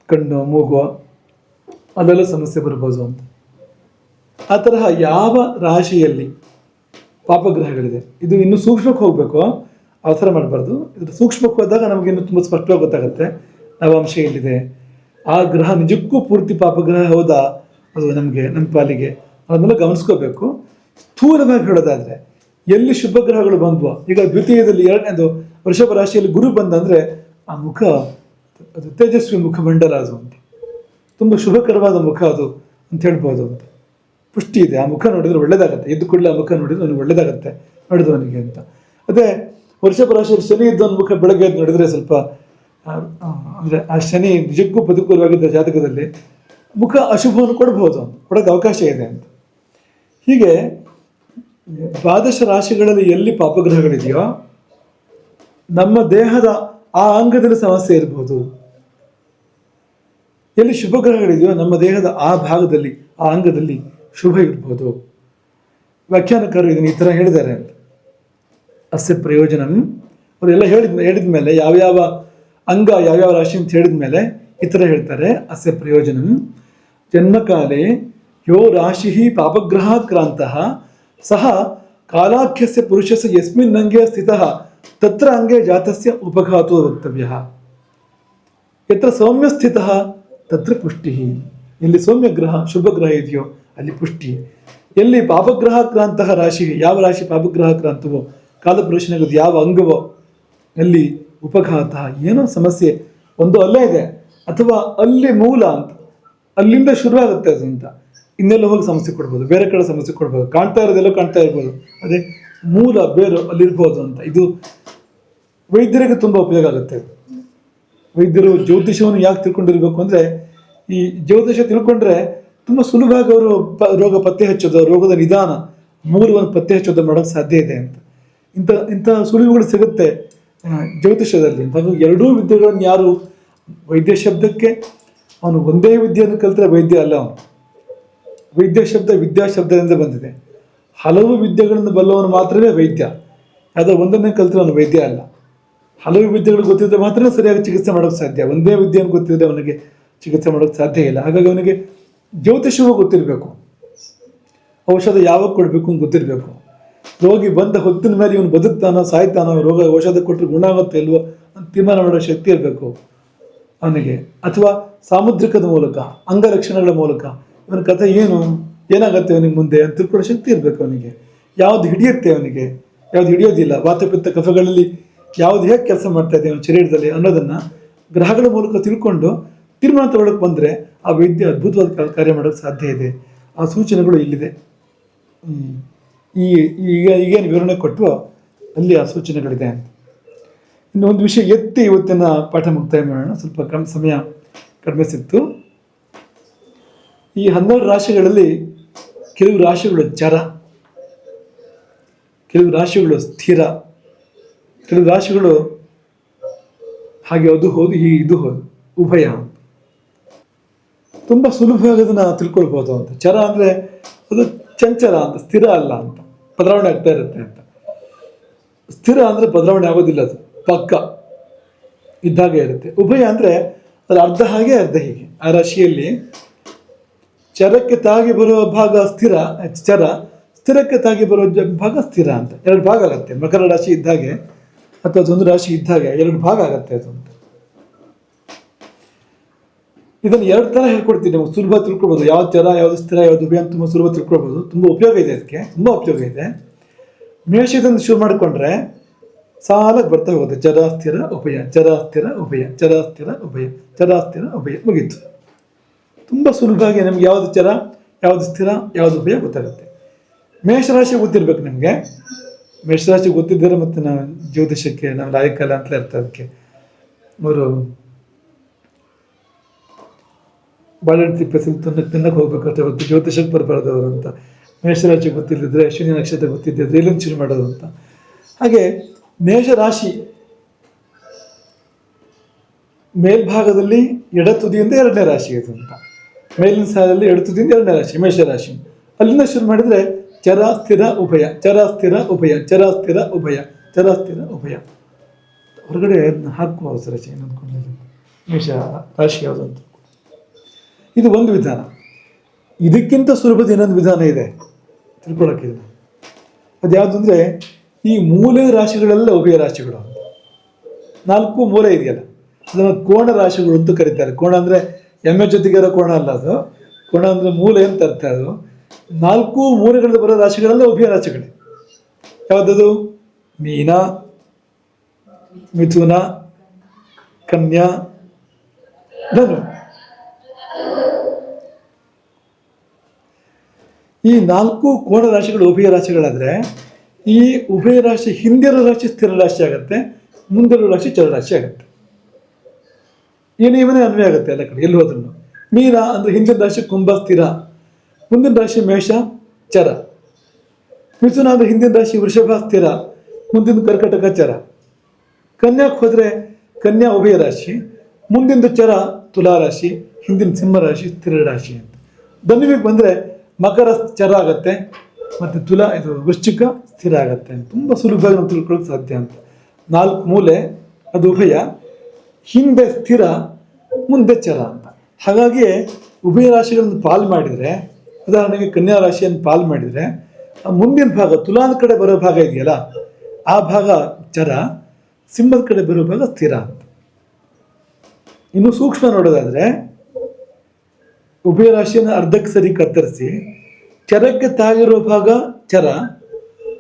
ಕಣ್ಣು ಮೂಗು ಅದೆಲ್ಲ ಸಮಸ್ಯೆ ಬರ್ಬೋದು ಅಂತ. ಆ ತರಹ ಯಾವ ರಾಶಿಯಲ್ಲಿ ಪಾಪಗ್ರಹಗಳಿದೆ, ಇದು ಇನ್ನೂ ಸೂಕ್ಷ್ಮಕ್ಕೆ ಹೋಗಬೇಕು, ಅವಸರ ಮಾಡಬಾರ್ದು. ಇದು ಸೂಕ್ಷ್ಮಕ್ಕೆ ಹೋದಾಗ ನಮಗೆ ಇನ್ನೂ ತುಂಬ ಸ್ಪಷ್ಟವಾಗಿ ಗೊತ್ತಾಗುತ್ತೆ ನವಾಂಶ ಎಲ್ಲಿದೆ, ಆ ಗ್ರಹ ನಿಜಕ್ಕೂ ಪೂರ್ತಿ ಪಾಪಗ್ರಹ ಹೌದಾ ಅದು ನಮ್ಮ ಪಾಲಿಗೆ ಅದನ್ನೆಲ್ಲ ಗಮನಿಸ್ಕೋಬೇಕು. ಸ್ಥೂಲವಾಗಿ ಹೇಳೋದಾದರೆ ಎಲ್ಲಿ ಶುಭ ಗ್ರಹಗಳು ಬಂದ್ವೋ, ಈಗ ದ್ವಿತೀಯದಲ್ಲಿ ಎರಡನೇದು ವೃಷಭ ರಾಶಿಯಲ್ಲಿ ಗುರು ಬಂದಂದರೆ ಆ ಮುಖ ಅದು ತೇಜಸ್ವಿ ಮುಖಮಂಡಲ ಅದು ಅಂತ, ತುಂಬ ಶುಭಕರವಾದ ಮುಖ ಅದು ಅಂತ ಹೇಳ್ಬೋದು ಅಂತ. ಪುಷ್ಟಿ ಇದೆ ಆ ಮುಖ ನೋಡಿದರೆ ಒಳ್ಳೇದಾಗತ್ತೆ, ಎದ್ದು ಕೂಡಲೇ ಆ ಮುಖ ನೋಡಿದರೆ ಅವನಿಗೆ ಒಳ್ಳೇದಾಗತ್ತೆ ನೋಡಿದವನಿಗೆ ಅಂತ. ಅದೇ ವೃಷಭ ರಾಶಿಯಲ್ಲಿ ಶನಿ ಇದ್ದವನ ಮುಖ ಬೆಳಗ್ಗೆ ಎದ್ದು ನೋಡಿದರೆ ಸ್ವಲ್ಪ ಅಂದರೆ ಆ ಶನಿ ನಿಜಕ್ಕೂ ಪ್ರತಿಕೂಲವಾಗಿದ್ದ ಜಾತಕದಲ್ಲಿ ಮುಖ ಅಶುಭವನ್ನು ಕೊಡ್ಬೋದು, ಕೊಡೋಕ್ಕೆ ಅವಕಾಶ ಇದೆ ಅಂತ. ಹೀಗೆ ದ್ವಾದಶ ರಾಶಿಗಳಲ್ಲಿ ಎಲ್ಲಿ ಪಾಪಗ್ರಹಗಳಿದೆಯೋ ನಮ್ಮ ದೇಹದ ಆ ಅಂಗದಲ್ಲಿ ಸಮಸ್ಯೆ ಇರ್ಬೋದು. ಎಲ್ಲಿ ಶುಭಗ್ರಹಗಳಿದೆಯೋ ನಮ್ಮ ದೇಹದ ಆ ಭಾಗದಲ್ಲಿ, ಆ ಅಂಗದಲ್ಲಿ ಶುಭ ಇರ್ಬೋದು. ವ್ಯಾಖ್ಯಾನಕಾರರು ಇದನ್ನು ಈ ಥರ ಹೇಳಿದ್ದಾರೆ ಅಂತ. ಅಸ್ಯ ಪ್ರಯೋಜನಂ ಅವರೆಲ್ಲ ಹೇಳಿದ ಮೇಲೆ ಯಾವ್ಯಾವ ಅಂಗ ಯಾವ್ಯಾವ ರಾಶಿ ಅಂತ ಹೇಳಿದ ಮೇಲೆ ಈ ಥರ ಹೇಳ್ತಾರೆ. ಅಸ್ಯ ಪ್ರಯೋಜನಂ ಜನ್ಮಕಾಲೇ ಯೋ ರಾಶಿ ಪಾಪಗ್ರಹಾತ್ ಕ್ರಾಂತಃ ಸಹ ಕಾಲಾಖ್ಯಸ್ಯ ಪುರುಷಸ್ಯ ಯಸ್ಮಿನ್ ಅಂಗೆ ಸ್ಥಿತಃ ತತ್ರ ಅಂಗೆ ಜಾತಸ್ಯ ಉಪಘಾತೋ ವಕ್ತವ್ಯಃ. ಯತ್ರ ಸೌಮ್ಯ ಸ್ಥಿತಃ ತತ್ರ ಪುಷ್ಟಿ. ಎಲ್ಲಿ ಸೌಮ್ಯ ಗ್ರಹ ಶುಭ ಗ್ರಹ ಇದೆಯೋ ಅಲ್ಲಿ ಪುಷ್ಟಿ. ಎಲ್ಲಿ ಪಾಪಗ್ರಹ ಕ್ರಾಂತಹ ರಾಶಿ, ಯಾವ ರಾಶಿ ಪಾಪಗ್ರಹ ಕ್ರಾಂತವೋ ಕಾಲಪುರುಷನಾಗೋದು ಯಾವ ಅಂಗವೋ ಅಲ್ಲಿ ಉಪಘಾತ, ಏನೋ ಸಮಸ್ಯೆ ಒಂದು ಅಲ್ಲೇ ಇದೆ ಅಥವಾ ಅಲ್ಲಿ ಮೂಲ ಅಂತ, ಅಲ್ಲಿಂದ ಶುರುವಾಗುತ್ತೆ ಅದು ಅಂತ. ಇನ್ನೆಲ್ಲ ಹೋಗಿ ಸಮಸ್ಯೆ ಕೊಡ್ಬೋದು, ಬೇರೆ ಕಡೆ ಸಮಸ್ಯೆ ಕೊಡ್ಬೋದು, ಕಾಣ್ತಾ ಇರೋದೆಲ್ಲೋ ಕಾಣ್ತಾ ಇರ್ಬೋದು, ಅದೇ ಮೂಲ ಬೇರು ಅಲ್ಲಿರ್ಬೋದು ಅಂತ. ಇದು ವೈದ್ಯರಿಗೆ ತುಂಬ ಉಪಯೋಗ ಆಗುತ್ತೆ. ವೈದ್ಯರು ಜ್ಯೋತಿಷವನ್ನು ಯಾಕೆ ತಿಳ್ಕೊಂಡಿರ್ಬೇಕು ಅಂದರೆ ಈ ಜ್ಯೋತಿಷ ತಿಳ್ಕೊಂಡ್ರೆ ತುಂಬ ಸುಲಭವಾಗಿ ಅವರು ರೋಗ ಪತ್ತೆ ಹಚ್ಚೋದು, ರೋಗದ ನಿಧಾನ ಮೂಲವನ್ನು ಪತ್ತೆ ಹಚ್ಚೋದು ಮಾಡೋಕ್ಕೆ ಸಾಧ್ಯ ಇದೆ ಅಂತ. ಇಂಥ ಸುಳಿವುಗಳು ಸಿಗುತ್ತೆ ಜ್ಯೋತಿಷದಲ್ಲಿ. ಹಾಗೂ ಎರಡೂ ವಿದ್ಯೆಗಳನ್ನು ಯಾರು ವೈದ್ಯ ಶಬ್ದಕ್ಕೆ ಅವನು ಒಂದೇ ವಿದ್ಯೆಯನ್ನು ಕಲಿತರೆ ವೈದ್ಯ ಅಲ್ಲ ಅವನು. ವೈದ್ಯ ಶಬ್ದ ವಿದ್ಯಾ ಶಬ್ದದಿಂದ ಬಂದಿದೆ. ಹಲವು ವಿದ್ಯೆಗಳನ್ನು ಬಲ್ಲವನು ಮಾತ್ರವೇ ವೈದ್ಯ. ಯಾವುದೋ ಒಂದನ್ನೇ ಕಲಿತರೆ ಅವನು ವೈದ್ಯ ಅಲ್ಲ. ಹಲವು ವಿದ್ಯೆಗಳು ಗೊತ್ತಿದ್ದರೆ ಮಾತ್ರ ಸರಿಯಾಗಿ ಚಿಕಿತ್ಸೆ ಮಾಡೋಕ್ಕೆ ಸಾಧ್ಯ. ಒಂದೇ ವಿದ್ಯೆಯನ್ನು ಗೊತ್ತಿದ್ದರೆ ಅವನಿಗೆ ಚಿಕಿತ್ಸೆ ಮಾಡೋಕ್ಕೆ ಸಾಧ್ಯ ಇಲ್ಲ. ಹಾಗಾಗಿ ಅವನಿಗೆ ಜ್ಯೋತಿಷವೂ ಗೊತ್ತಿರಬೇಕು, ಔಷಧ ಯಾವಾಗ ಕೊಡಬೇಕು ಅಂತ ಗೊತ್ತಿರಬೇಕು. ರೋಗಿ ಬಂದ ಹೊತ್ತಿನ ಮೇಲೆ ಇವನು ಬದುಕ್ತಾನೋ ಸಾಯ್ತಾನೋ, ರೋಗ ಔಷಧ ಕೊಟ್ಟರೆ ಗುಣ ಆಗುತ್ತೆ ಇಲ್ವೋ ಅಂತ ತೀರ್ಮಾನ ಮಾಡೋ ಶಕ್ತಿ ಇರಬೇಕು ಅವನಿಗೆ. ಅಥವಾ ಸಾಮುದ್ರಿಕದ ಮೂಲಕ, ಅಂಗಲಕ್ಷಣಗಳ ಮೂಲಕ ಇವನ ಕಥೆ ಏನು, ಏನಾಗುತ್ತೆ ಅವನಿಗೆ ಮುಂದೆ ಅಂತ ತಿಳ್ಕೊಳ್ಳೋ ಶಕ್ತಿ ಇರಬೇಕು ಅವನಿಗೆ. ಯಾವ್ದು ಹಿಡಿಯುತ್ತೆ ಅವನಿಗೆ, ಯಾವ್ದು ಹಿಡಿಯೋದಿಲ್ಲ, ವಾತಪಿತ್ತ ಕಫಗಳಲ್ಲಿ ಯಾವ್ದು ಹೇಗೆ ಕೆಲಸ ಮಾಡ್ತಾ ಇದೆ ಅವನ ಶರೀರದಲ್ಲಿ ಅನ್ನೋದನ್ನು ಗ್ರಹಗಳ ಮೂಲಕ ತಿಳ್ಕೊಂಡು ತೀರ್ಮಾನ ತಗೊಳ್ಳೋಕೆ ಬಂದರೆ ಆ ವೈದ್ಯ ಅದ್ಭುತವಾದ ಕಾರ್ಯ ಮಾಡೋಕ್ಕೆ ಸಾಧ್ಯ ಇದೆ. ಆ ಸೂಚನೆಗಳು ಇಲ್ಲಿದೆ. ಈಗೇನು ವಿವರಣೆ ಕೊಟ್ಟವೋ ಅಲ್ಲಿ ಆ ಸೂಚನೆಗಳಿದೆ ಅಂತ. ಇನ್ನೊಂದು ವಿಷಯ ಎತ್ತಿ ಇವತ್ತಿನ ಪಾಠ ಮುಕ್ತಾಯ ಮಾಡೋಣ, ಸ್ವಲ್ಪ ಸಮಯ ಕಡಿಮೆ ಸಿಕ್ತು. ಈ 12 ರಾಶಿಗಳಲ್ಲಿ ಕೆಲವು ರಾಶಿಗಳು ಚರ, ಕೆಲವು ರಾಶಿಗಳು ಸ್ಥಿರ, ಕೆಲವು ರಾಶಿಗಳು ಹಾಗೆ ಅದು ಹೋದು ಹೀಗೆ ಇದು ಹೋದು ಉಭಯ. ತುಂಬ ಸುಲಭವಾಗಿ ಅದನ್ನು ತಿಳ್ಕೊಳ್ಬೋದು ಅಂತ. ಚರ ಅಂದರೆ ಅದು ಚಂಚಲ ಅಂತ, ಸ್ಥಿರ ಅಲ್ಲ ಅಂತ, ಬದಲಾವಣೆ ಆಗ್ತಾ ಇರುತ್ತೆ ಅಂತ. ಸ್ಥಿರ ಅಂದರೆ ಬದಲಾವಣೆ ಆಗೋದಿಲ್ಲ, ಅದು ಪಕ್ಕ ಇದ್ದಾಗೆ ಇರುತ್ತೆ. ಉಭಯ ಅಂದರೆ ಅದು ಅರ್ಧ ಹಾಗೆ ಅರ್ಧ ಹೀಗೆ. ಆ ರಾಶಿಯಲ್ಲಿ ಚರಕ್ಕೆ ತಾಗಿ ಬರುವ ಭಾಗ ಸ್ಥಿರ ಚರ, ಸ್ಥಿರಕ್ಕೆ ತಾಗಿ ಬರುವ ಭಾಗ ಸ್ಥಿರ ಅಂತ ಎರಡು ಭಾಗ ಆಗುತ್ತೆ. ಮಕರ ರಾಶಿ ಇದ್ದಾಗೆ ಅಥವಾ ಅದೊಂದು ರಾಶಿ ಇದ್ದಾಗೆ ಎರಡು ಭಾಗ ಆಗುತ್ತೆ ಅದು ಅಂತ. ಇದನ್ನು ಎರಡು ಥರ ಹೇಳ್ಕೊಡ್ತೀನಿ, ನಮಗೆ ಸುಲಭ ತಿಳ್ಕೊಬೋದು. ಯಾವ್ದು ಚರ, ಯಾವುದು ಸ್ಥಿರ, ಯಾವುದು ಉಭಯ ಅಂತ ತುಂಬ ಸುಲಭ ತಿಳ್ಕೊಳ್ಬೋದು. ತುಂಬ ಉಪಯೋಗ ಇದೆ, ಅದಕ್ಕೆ ತುಂಬ ಉಪಯೋಗ ಇದೆ. ಮೇಷದಿಂದ ಶುರು ಮಾಡಿಕೊಂಡ್ರೆ ಸಾಲಕ್ಕೆ ಬರ್ತಾ ಹೋಗುತ್ತೆ. ಚರ ಸ್ಥಿರ ಉಭಯ, ಚರ ಸ್ಥಿರ ಉಭಯ, ಚರ ಸ್ಥಿರ ಉಭಯ, ಚರ ಸ್ಥಿರ ಉಭಯ, ಮುಗೀತು. ತುಂಬ ಸುಲಭವಾಗಿ ನಮ್ಗೆ ಯಾವುದು ಚರ, ಯಾವುದು ಸ್ಥಿರ, ಯಾವುದು ಉಭಯ ಗೊತ್ತಾಗುತ್ತೆ. ಮೇಷರಾಶಿ ಗೊತ್ತಿರ್ಬೇಕು ನಿಮಗೆ. ಮೇಷರಾಶಿ ಗೊತ್ತಿದ್ದರೆ ಮತ್ತು ನಾವು ಜ್ಯೋತಿಷಕ್ಕೆ ನಾವು ರಾಯಕಾಲ ಅಂತಲೇ ಇರ್ತದೆ. ಅದಕ್ಕೆ ಅವರು ಬಾಳೆಹಣ್ಣು ತಿಪ್ಪೆ ತಿನ್ನಕ್ಕೆ ಹೋಗ್ಬೇಕಂತ ಗೊತ್ತು, ಜ್ಯೋತಿಷಕ್ಕೆ ಬರಬಾರ್ದವರು ಅಂತ. ಮೇಷರಾಶಿ ಗೊತ್ತಿಲ್ಲದಿದ್ರೆ, ಅಶ್ವಿನಿ ನಕ್ಷತ್ರ ಗೊತ್ತಿದ್ದಿದ್ರೆ ಎಲ್ಲಿಂದ ಶುರು ಮಾಡೋದು ಅಂತ. ಹಾಗೆ ಮೇಷರಾಶಿ ಮೇಲ್ಭಾಗದಲ್ಲಿ ಎಡ ತುದಿಯಿಂದ ಎರಡನೇ ರಾಶಿ ಇದು ಅಂತ. ಮೇಲಿನ ಸಾಲಲ್ಲಿ ಎಡ ತುದಿಯಿಂದ ಎರಡನೇ ರಾಶಿ ಮೇಷರಾಶಿ. ಅಲ್ಲಿಂದ ಶುರು ಮಾಡಿದರೆ ಚರ ಸ್ಥಿರ ಉಭಯ, ಚರ ಸ್ಥಿರ ಉಭಯ, ಚರ ಸ್ಥಿರ ಉಭಯ, ಚರ ಸ್ಥಿರ ಉಭಯ. ಹೊರಗಡೆ ಹಾಕುವ ಅವಸರ ಅಂದ್ಕೊಂಡಿಲ್ಲ. ಮೇಷ ರಾಶಿ ಯಾವುದು ಅಂತ ಇದು ಒಂದು ವಿಧಾನ. ಇದಕ್ಕಿಂತ ಸುಲಭದ ಇನ್ನೊಂದು ವಿಧಾನ ಇದೆ ತಿಳ್ಕೊಳ್ಳೋಕೆ. ಅದು ಯಾವುದು ಅಂದರೆ ಈ ಮೂಲೆ ರಾಶಿಗಳೆಲ್ಲ ಉಭಯ ರಾಶಿಗಳು ಅಂತ. 4 ಮೂಲೆ ಇದೆಯಲ್ಲ, ಅದನ್ನು ಕೋಣ ರಾಶಿಗಳು ಅಂತ ಕರೀತಾರೆ. ಕೋಣ ಅಂದರೆ ಎಮ್ಮೆ ಜೊತೆಗಿರೋ ಕೋಣ ಅಲ್ಲ, ಅದು ಕೋಣ ಅಂದರೆ ಮೂಲೆ ಅಂತ ಅರ್ಥ. ಅದು 4 ಮೂಲೆಗಳಲ್ಲಿ ಬರೋ ರಾಶಿಗಳೆಲ್ಲ ಉಭಯ ರಾಶಿಗಳೇ. ಯಾವುದದು? ಮೀನ, ಮಿಥುನ, ಕನ್ಯಾ, ಧನು. ಈ 4 ಕೋಣ ರಾಶಿಗಳು ಉಭಯ ರಾಶಿಗಳಾದರೆ ಈ ಉಭಯ ರಾಶಿ ಹಿಂದಿರೋ ರಾಶಿ ಸ್ಥಿರ ರಾಶಿ ಆಗುತ್ತೆ, ಮುಂದಿರೋ ರಾಶಿ ಚರ ರಾಶಿ ಆಗುತ್ತೆ. ಈ ನಿಯಮನೇ ಅನ್ವಯ ಆಗುತ್ತೆ ಎಲ್ಲ ಕಡೆ, ಎಲ್ಲಿ ಹೋದ್ರೂ. ಮೀನ ಅಂದರೆ ಹಿಂದಿನ ರಾಶಿ ಕುಂಭ ಸ್ಥಿರ, ಮುಂದಿನ ರಾಶಿ ಮೇಷ ಚರ. ಮಿಥುನ ಅಂದರೆ ಹಿಂದಿನ ರಾಶಿ ವೃಷಭ ಸ್ಥಿರ, ಮುಂದಿನ ಕರ್ಕಟಕ ಚರ. ಕನ್ಯಾಕ್ಕೆ ಹೋದರೆ ಕನ್ಯಾ ಉಭಯ ರಾಶಿ, ಮುಂದಿನ ಚರ ತುಲಾ ರಾಶಿ, ಹಿಂದಿನ ಸಿಂಹ ರಾಶಿ ಸ್ಥಿರ ರಾಶಿ ಅಂತ. ಧನುವಿಗೆ ಬಂದರೆ ಮಕರ ಚರ ಆಗುತ್ತೆ ಮತ್ತು ತುಲಾ ಇದು ವೃಶ್ಚಿಕ ಸ್ಥಿರ ಆಗುತ್ತೆ. ತುಂಬ ಸುಲಭವಾಗಿ ನಾವು ತಿಳ್ಕೊಳ್ಳೋಕೆ ಸಾಧ್ಯ ಅಂತ. 4 ಮೂಲೆ ಅದು ಉಭಯ, ಹಿಂದೆ ಸ್ಥಿರ, ಮುಂದೆ ಚರ ಅಂತ. ಹಾಗಾಗಿ ಉಭಯ ರಾಶಿಗಳನ್ನು ಪಾಲು ಮಾಡಿದರೆ, ಉದಾಹರಣೆಗೆ ಕನ್ಯಾ ರಾಶಿಯನ್ನು ಪಾಲು ಮಾಡಿದರೆ ಮುಂದಿನ ಭಾಗ ತುಲಾದ ಕಡೆ ಬರೋ ಭಾಗ ಇದೆಯಲ್ಲ, ಆ ಭಾಗ ಚರ, ಸಿಂಹದ ಕಡೆ ಬರೋ ಭಾಗ ಸ್ಥಿರ ಅಂತ. ಇನ್ನು ಸೂಕ್ಷ್ಮ ನೋಡೋದಾದರೆ ಉಭಯ ರಾಶಿಯನ್ನು ಅರ್ಧಕ್ಕೆ ಸರಿ ಕತ್ತರಿಸಿ ಚರಕ್ಕೆ ತಾಗಿರೋ ಭಾಗ ಚರ,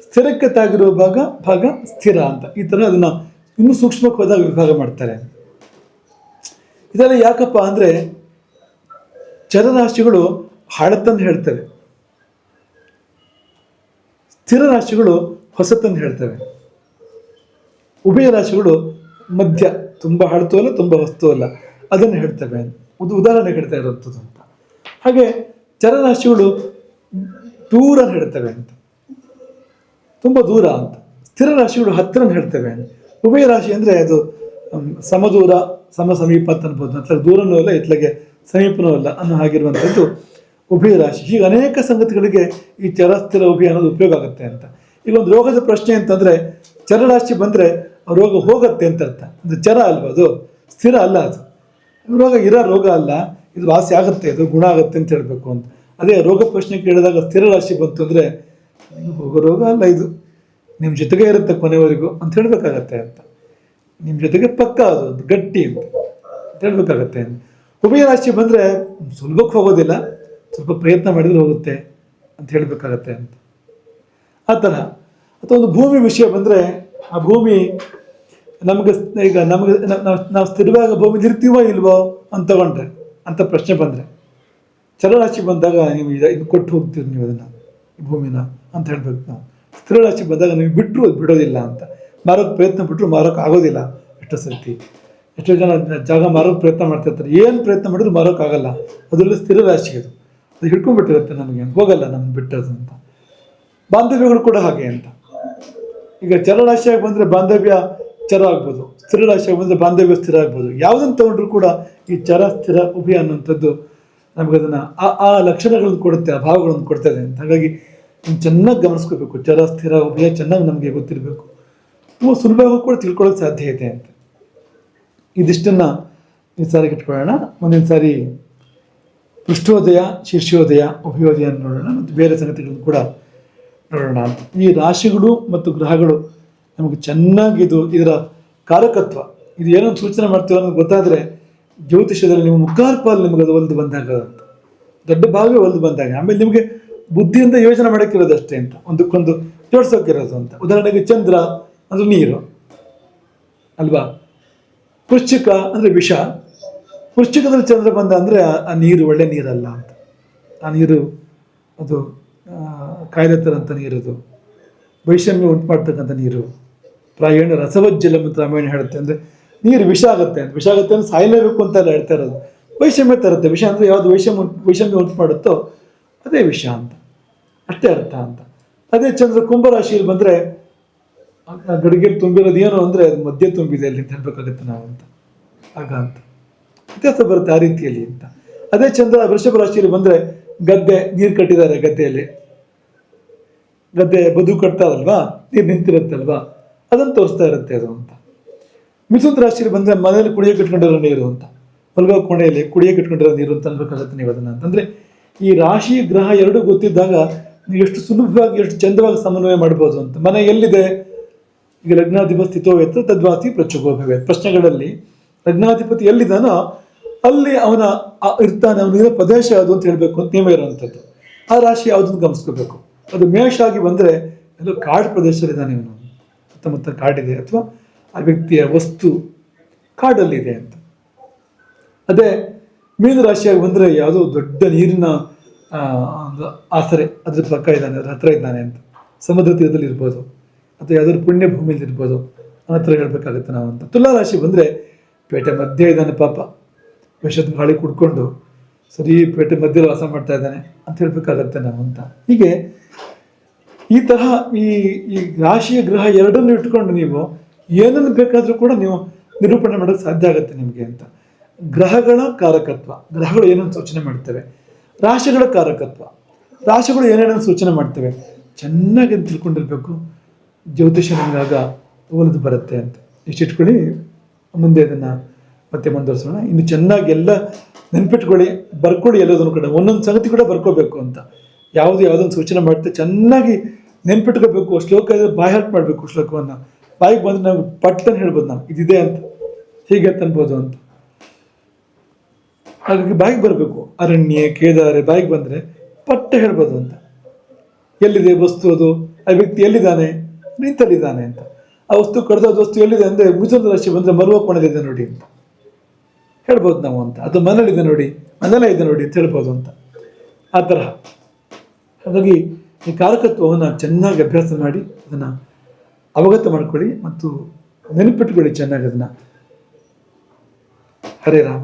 ಸ್ಥಿರಕ್ಕೆ ತಾಗಿರೋ ಭಾಗ ಸ್ಥಿರ ಅಂತ. ಈ ಥರ ಅದನ್ನು ಇನ್ನೂ ಸೂಕ್ಷ್ಮಕ್ಕೆ ಹೋದಾಗ ವಿಭಾಗ ಮಾಡ್ತಾರೆ. ಇದೆಲ್ಲ ಯಾಕಪ್ಪ ಅಂದರೆ ಚರರಾಶಿಗಳು ಹಳತನ್ನು ಹೇಳ್ತವೆ, ಸ್ಥಿರ ರಾಶಿಗಳು ಹೊಸತನ್ನು ಹೇಳ್ತವೆ. ಉಭಯ ರಾಶಿಗಳು ಮಧ್ಯ, ತುಂಬ ಹಳತು ಅಲ್ಲ ತುಂಬ ಹೊಸ್ತು ಅಲ್ಲ, ಅದನ್ನು ಹೇಳ್ತವೆ. ಉದಾಹರಣೆ ಹೇಳ್ತಾ ಇರೋಂಥದ್ದು ಅಂತ. ಹಾಗೆ ಚರರಾಶಿಗಳು ದೂರ ಹೇಳ್ತವೆ ಅಂತ, ತುಂಬ ದೂರ ಅಂತ. ಸ್ಥಿರ ರಾಶಿಗಳು ಹತ್ತಿರ ಹೇಳ್ತವೆ. ಉಭಯ ರಾಶಿ ಅಂದರೆ ಅದು ಸಮದೂರ, ಸಮೀಪ ಅಂತ ಅನ್ಬೋದು. ಅಥವಾ ದೂರನೂ ಅಲ್ಲ, ಇತ್ಲಾಗೆ ಸಮೀಪನೂ ಅಲ್ಲ ಅನ್ನೋ ಹಾಗಿರುವಂಥದ್ದು ಉಭಯ ರಾಶಿ. ಹೀಗೆ ಅನೇಕ ಸಂಗತಿಗಳಿಗೆ ಈ ಚರ ಸ್ಥಿರ ಉಭಯ ಅನ್ನೋದು ಉಪಯೋಗ ಆಗುತ್ತೆ ಅಂತ. ಈಗ ಒಂದು ರೋಗದ ಪ್ರಶ್ನೆ ಅಂತಂದರೆ ಚರರಾಶಿ ಬಂದರೆ ರೋಗ ಹೋಗುತ್ತೆ ಅಂತ ಅರ್ಥ. ಅದು ಚರ ಅಲ್ವ, ಅದು ಸ್ಥಿರ ಅಲ್ಲ. ಅದು ರೋಗ ಇರೋ ರೋಗ ಅಲ್ಲ, ಇದು ವಾಸಿ ಆಗುತ್ತೆ, ಇದು ಗುಣ ಆಗುತ್ತೆ ಅಂತ ಹೇಳಬೇಕು ಅಂತ. ಅದೇ ರೋಗ ಪ್ರಶ್ನೆ ಕೇಳಿದಾಗ ಸ್ಥಿರ ರಾಶಿ ಬಂತು ಅಂದರೆ ಹೋಗೋ ರೋಗ ಅಲ್ಲ, ಇದು ನಿಮ್ಮ ಜೊತೆಗೆ ಇರುತ್ತೆ ಕೊನೆವರೆಗೂ ಅಂತ ಹೇಳಬೇಕಾಗತ್ತೆ ಅಂತ. ನಿಮ್ಮ ಜೊತೆಗೆ ಪಕ್ಕ ಅದು ಗಟ್ಟಿ ಅಂತ ಹೇಳಬೇಕಾಗತ್ತೆ. ಉಭಯ ರಾಶಿ ಬಂದರೆ ಸುಲಭಕ್ಕೆ ಹೋಗೋದಿಲ್ಲ, ಸ್ವಲ್ಪ ಪ್ರಯತ್ನ ಮಾಡಿದ್ರೆ ಹೋಗುತ್ತೆ ಅಂತ ಹೇಳಬೇಕಾಗತ್ತೆ ಅಂತ. ಆ ಥರ. ಅಥವಾ ಒಂದು ಭೂಮಿ ವಿಷಯ ಬಂದರೆ ಆ ಭೂಮಿ ನಮಗೆ ಈಗ ನಾವು ಸ್ಥಿರವಾಗಿ ಭೂಮಿಲಿ ಇರ್ತೀವೋ ಇಲ್ವೋ ಅಂತ ತಗೊಂಡ್ರೆ ಅಂತ ಪ್ರಶ್ನೆ ಬಂದರೆ, ಚರರಾಶಿ ಬಂದಾಗ ನೀವು ಇದು ಕೊಟ್ಟು ಹೋಗ್ತೀರಿ ನೀವು ಅದನ್ನು, ಈ ಭೂಮಿನ ಅಂತ ಹೇಳ್ಬೇಕು ನಾವು. ಸ್ಥಿರ ರಾಶಿ ಬಂದಾಗ ನೀವು ಬಿಟ್ಟರು ಅದು ಬಿಡೋದಿಲ್ಲ ಅಂತ. ಮಾರೋಕ್ಕೆ ಪ್ರಯತ್ನ ಬಿಟ್ಟರು ಮಾರೋಕ್ಕೆ ಆಗೋದಿಲ್ಲ. ಎಷ್ಟೋ ಸರ್ತಿ ಎಷ್ಟೋ ಜನ ಜಾಗ ಮಾರೋಕ್ಕೆ ಪ್ರಯತ್ನ ಮಾಡ್ತಿರ್ತಾರೆ, ಏನು ಪ್ರಯತ್ನ ಮಾಡಿದ್ರು ಮಾರೋಕ್ಕಾಗಲ್ಲ. ಅದರಲ್ಲಿ ಸ್ಥಿರ ರಾಶಿ ಅದು ಹಿಡ್ಕೊಂಡ್ಬಿಟ್ಟಿರುತ್ತೆ, ನಮಗೆ ಹೋಗಲ್ಲ ನಮ್ಗೆ ಬಿಟ್ಟದು ಅಂತ. ಬಾಂಧವ್ಯಗಳು ಕೂಡ ಹಾಗೆ ಅಂತ. ಈಗ ಚರರಾಶಿಯಾಗಿ ಬಂದರೆ ಬಾಂಧವ್ಯ ಚರ ಆಗ್ಬೋದು, ಸ್ಥಿರ ರಾಶಿಯಾಗಿ ಬಂದರೆ ಬಾಂಧವ್ಯ ಸ್ಥಿರ ಆಗ್ಬೋದು. ಯಾವುದನ್ನು ತಗೊಂಡ್ರು ಕೂಡ ಈ ಚರ ಸ್ಥಿರ ಉಭಯ ಅನ್ನುವಂಥದ್ದು ನಮಗೆ ಅದನ್ನು ಆ ಲಕ್ಷಣಗಳನ್ನು ಕೊಡುತ್ತೆ, ಆ ಭಾವಗಳನ್ನು ಕೊಡ್ತದೆ ಅಂತ. ಹಾಗಾಗಿ ನೀವು ಚೆನ್ನಾಗಿ ಗಮನಿಸ್ಕೋಬೇಕು. ಚರ ಸ್ಥಿರ ಉಭಯ ಚೆನ್ನಾಗಿ ನಮಗೆ ಗೊತ್ತಿರಬೇಕು. ತುಂಬ ಸುಲಭವಾಗಿ ಕೂಡ ತಿಳ್ಕೊಳ್ಳೋಕೆ ಸಾಧ್ಯ ಇದೆ ಅಂತ. ಇದಿಷ್ಟನ್ನು ಈ ಸಾರಿಗೆ ಇಟ್ಕೊಳ್ಳೋಣ. ಮುಂದಿನ ಸಾರಿ ಪೃಷ್ಠೋದಯ, ಶೀರ್ಷೋದಯ, ಉಭಯೋದಯ ನೋಡೋಣ ಮತ್ತು ಬೇರೆ ಸಂಗತಿಗಳನ್ನು ಕೂಡ ನೋಡೋಣ ಅಂತ. ಈ ರಾಶಿಗಳು ಮತ್ತು ಗ್ರಹಗಳು ನಮಗೆ ಚೆನ್ನಾಗಿ ಇದರ ಕಾರಕತ್ವ ಇದು ಏನೊಂದು ಸೂಚನೆ ಮಾಡ್ತೀವಿ ಅನ್ನೋದು ಗೊತ್ತಾದರೆ ಜ್ಯೋತಿಷ್ಯದಲ್ಲಿ ನೀವು ಮುಕ್ಕಾಲು ಪಾಲು ನಿಮಗೆ ಅದು ಒಲ್ದು ಬಂದಾಗ ಅಂತ, ದೊಡ್ಡ ಭಾಗವೇ ಒಲ್ದು ಬಂದಾಗ ಆಮೇಲೆ ನಿಮಗೆ ಬುದ್ಧಿಯಿಂದ ಯೋಚನೆ ಮಾಡೋಕ್ಕಿರೋದು ಅಷ್ಟೇ ಅಂತ, ಒಂದಕ್ಕೊಂದು ಜೋಡಿಸೋಕ್ಕಿರೋದು ಅಂತ. ಉದಾಹರಣೆಗೆ ಚಂದ್ರ ಅಂದರೆ ನೀರು ಅಲ್ವಾ, ವೃಶ್ಚಿಕ ಅಂದರೆ ವಿಷ, ವೃಶ್ಚಿಕದಲ್ಲಿ ಚಂದ್ರ ಬಂದ ಅಂದರೆ ಆ ನೀರು ಒಳ್ಳೆ ನೀರಲ್ಲ ಅಂತ, ಆ ನೀರು ಅದು ಕಾಯಿಲೆ ಥರಂಥ ನೀರದು, ವೈಷಮ್ಯ ಉಂಟು ಮಾಡ್ತಕ್ಕಂಥ ನೀರು. ಪ್ರಾಯಣ ರಸವಜ್ಜಲ ಮತ್ತು ರಾಮಾಯಣ ಹೇಳುತ್ತೆ ಅಂದರೆ ನೀರು ವಿಷ ಆಗುತ್ತೆ ಅಂತ, ವಿಷ ಆಗುತ್ತೆ ಅಂದರೆ ಸಾಯಲೇಬೇಕು ಅಂತ ಎಲ್ಲ ಹೇಳ್ತಾ ಇರೋದು. ವೈಷಮ್ಯ ತರುತ್ತೆ, ವಿಷ ಅಂದರೆ ಯಾವುದು ವೈಷಮ್ಯ ಉಂಟು ಮಾಡುತ್ತೋ ಅದೇ ವಿಷ ಅಂತ, ಅಷ್ಟೇ ಅರ್ಥ ಅಂತ. ಅದೇ ಚಂದ್ರ ಕುಂಭರಾಶಿಯಲ್ಲಿ ಬಂದರೆ ಗಡಿಗೆಯಲ್ಲಿ ತುಂಬಿರೋದು ಏನು ಅಂದರೆ ಅದು ಮಧ್ಯೆ ತುಂಬಿದೆ ಅಲ್ಲಿ ಅಂತ ಹೇಳ್ಬೇಕಾಗುತ್ತೆ ನಾವು ಅಂತ, ಆಗ ಅಂತ ವ್ಯತ್ಯಾಸ ಬರುತ್ತೆ ಆ ರೀತಿಯಲ್ಲಿ ಅಂತ. ಅದೇ ಚಂದ್ರ ವೃಷಭ ರಾಶಿಯಲ್ಲಿ ಬಂದರೆ ಗದ್ದೆ ನೀರು ಕಟ್ಟಿದ್ದಾರೆ, ಗದ್ದೆ ಬದು ಕಟ್ತಾರಲ್ವಾ, ನೀರು ನಿಂತಿರುತ್ತಲ್ವಾ, ಅದನ್ನು ತೋರಿಸ್ತಾ ಇರುತ್ತೆ ಅದು ಅಂತ. ಮಿಥುನ ರಾಶಿಯಲ್ಲಿ ಬಂದರೆ ಮನೆಯಲ್ಲಿ ಕುಡಿಯೋಕೆ ಇಟ್ಕೊಂಡಿರೋ ನೀರು ಅಂತ, ಮಲ್ಗೋ ಕೋಣೆಯಲ್ಲಿ ಕುಡಿಯೋಕೆ ಇಟ್ಕೊಂಡಿರೋ ನೀರು ಅಂತ ಅನ್ಬೇಕಾಗುತ್ತೆ ನೀವು ಅದನ್ನು ಅಂತಂದರೆ. ಈ ರಾಶಿ ಗ್ರಹ ಎರಡೂ ಗೊತ್ತಿದ್ದಾಗ ನೀವು ಎಷ್ಟು ಸುಲಭವಾಗಿ ಎಷ್ಟು ಚಂದವಾಗಿ ಸಮನ್ವಯ ಮಾಡ್ಬೋದು ಅಂತ. ಮನೆ ಎಲ್ಲಿದೆ, ಈಗ ಲಗ್ನಾಧಿಪತಿ ಸ್ಥಿತೋವೇತ್ತು ತದ್ವಾಸಿ ಪ್ರಚೋಭವೇತ್, ಪ್ರಶ್ನೆಗಳಲ್ಲಿ ಲಗ್ನಾಧಿಪತಿ ಎಲ್ಲಿದ್ದಾನೋ ಅಲ್ಲಿ ಅವನ ಇರ್ತಾನೆ, ಅವನಿರೋ ಪ್ರದೇಶ ಅದು ಅಂತ ಹೇಳಬೇಕು ಅಂತ ನಿಯಮ ಇರೋವಂಥದ್ದು. ಆ ರಾಶಿ ಯಾವುದನ್ನು ಗಮನಿಸ್ಕೋಬೇಕು. ಅದು ಮೇಷ ಆಗಿ ಬಂದರೆ ಎಲ್ಲೋ ಕಾಡು ಪ್ರದೇಶದಲ್ಲಿದ್ದಾನೆ ಇವನು, ಸುತ್ತಮುತ್ತ ಕಾಡಿದೆ, ಅಥವಾ ಆ ವ್ಯಕ್ತಿಯ ವಸ್ತು ಕಾಡಲ್ಲಿದೆ ಅಂತ. ಅದೇ ಮೀನ ರಾಶಿಯಾಗಿ ಬಂದರೆ ಯಾವುದೋ ದೊಡ್ಡ ನೀರಿನ ಒಂದು ಆಸರೆ ಅದ್ರ ಪಕ್ಕ ಇದ್ದಾನೆ, ಅದ್ರ ಹತ್ರ ಇದ್ದಾನೆ ಅಂತ, ಸಮುದ್ರ ತೀರದಲ್ಲಿ ಇರ್ಬೋದು ಅಥವಾ ಯಾವುದಾದ್ರು ಪುಣ್ಯ ಭೂಮಿಯಲ್ಲಿ ಇರ್ಬೋದು, ಆ ಹತ್ರ ಹೇಳ್ಬೇಕಾಗುತ್ತೆ ನಾವು ಅಂತ. ತುಲಾ ರಾಶಿ ಬಂದರೆ ಪೇಟೆ ಮಧ್ಯೆ ಇದ್ದಾನೆ ಪಾಪ, ವಿಷದ ಗಾಳಿ ಕುಡ್ಕೊಂಡು ಸರಿ ಪೇಟೆ ಮಧ್ಯೆ ವಾಸ ಮಾಡ್ತಾ ಇದ್ದಾನೆ ಅಂತ ಹೇಳ್ಬೇಕಾಗತ್ತೆ ನಾವು ಅಂತ. ಹೀಗೆ ಈ ತರಹ ಈ ರಾಶಿಯ ಗ್ರಹ ಎರಡನ್ನು ಇಟ್ಕೊಂಡು ನೀವು ಏನನ್ನು ಬೇಕಾದರೂ ಕೂಡ ನೀವು ನಿರೂಪಣೆ ಮಾಡೋಕ್ಕೆ ಸಾಧ್ಯ ಆಗುತ್ತೆ ನಿಮಗೆ ಅಂತ. ಗ್ರಹಗಳ ಕಾರಕತ್ವ, ಗ್ರಹಗಳು ಏನನ್ನು ಸೂಚನೆ ಮಾಡ್ತವೆ, ರಾಶಿಗಳ ಕಾರಕತ್ವ, ರಾಶಿಗಳು ಏನೇನನ್ನು ಸೂಚನೆ ಮಾಡ್ತವೆ, ಚೆನ್ನಾಗಿ ತಿಳ್ಕೊಂಡಿರ್ಬೇಕು. ಜ್ಯೋತಿಷ್ಯ ನಮಗಾಗ ಒಲಿದು ಬರುತ್ತೆ ಅಂತ ಇಷ್ಟಿಟ್ಕೊಳ್ಳಿ. ಮುಂದೆ ಅದನ್ನು ಮತ್ತೆ ಮುಂದುವರಿಸೋಣ. ಇನ್ನು ಚೆನ್ನಾಗಿ ಎಲ್ಲ ನೆನ್ಪಿಟ್ಕೊಳ್ಳಿ, ಬರ್ಕೊಳ್ಳಿ, ಎಲ್ಲದನ್ನು ಕೂಡ ಒಂದೊಂದು ಸಂಗತಿ ಕೂಡ ಬರ್ಕೋಬೇಕು ಅಂತ. ಯಾವುದೊಂದು ಸೂಚನೆ ಮಾಡುತ್ತೆ ಚೆನ್ನಾಗಿ ನೆನ್ಪಿಟ್ಕೋಬೇಕು. ಶ್ಲೋಕ ಇದ್ರೆ ಬಾಯ್ ಹಾರ್ಟ್ ಮಾಡಬೇಕು, ಶ್ಲೋಕವನ್ನು ಬಾಯಿಗೆ ಬಂದರೆ ನಾವು ಪಟ್ಟನ್ನು ಹೇಳ್ಬೋದು, ನಾವು ಇದಿದೆ ಅಂತ ಹೀಗೆ ಅಂತ ಅನ್ಬೋದು ಅಂತ. ಹಾಗಾಗಿ ಬಾಯಿಗೆ ಬರಬೇಕು. ಅರಣ್ಯ ಕೇದಾರೆ ಬಾಯಿಗೆ ಬಂದರೆ ಪಟ್ಟ ಹೇಳ್ಬೋದು ಅಂತ. ಎಲ್ಲಿದೆ ವಸ್ತು, ಅದು ಆ ವ್ಯಕ್ತಿ ಎಲ್ಲಿದ್ದಾನೆ, ನಿಂತಲ್ಲಿದ್ದಾನೆ ಅಂತ. ಆ ವಸ್ತು ಕಡ್ದೋದ ವಸ್ತು ಎಲ್ಲಿದೆ ಅಂದರೆ ಮಿಥುನ ರಾಶಿ ಬಂದರೆ ಮರುವ ಕೋಣೆಲಿದೆ ನೋಡಿ ಅಂತ ಹೇಳ್ಬೋದು ನಾವು ಅಂತ. ಅದು ಮನೇಲಿದೆ ನೋಡಿ, ಮನೆಯಲ್ಲೇ ಇದೆ ನೋಡಿ ಅಂತ ಹೇಳ್ಬೋದು ಅಂತ, ಆ ತರಹ. ಹಾಗಾಗಿ ಈ ಕಾರಕತ್ವವನ್ನು ಚೆನ್ನಾಗಿ ಅಭ್ಯಾಸ ಮಾಡಿ ಅದನ್ನು ಅವಗತ ಮಾಡ್ಕೊಳ್ಳಿ ಮತ್ತು ನೆನಪಿಟ್ಕೊಳ್ಳಿ ಚೆನ್ನಾಗಿ ಅದನ್ನು. ಹರೇ ರಾಮ.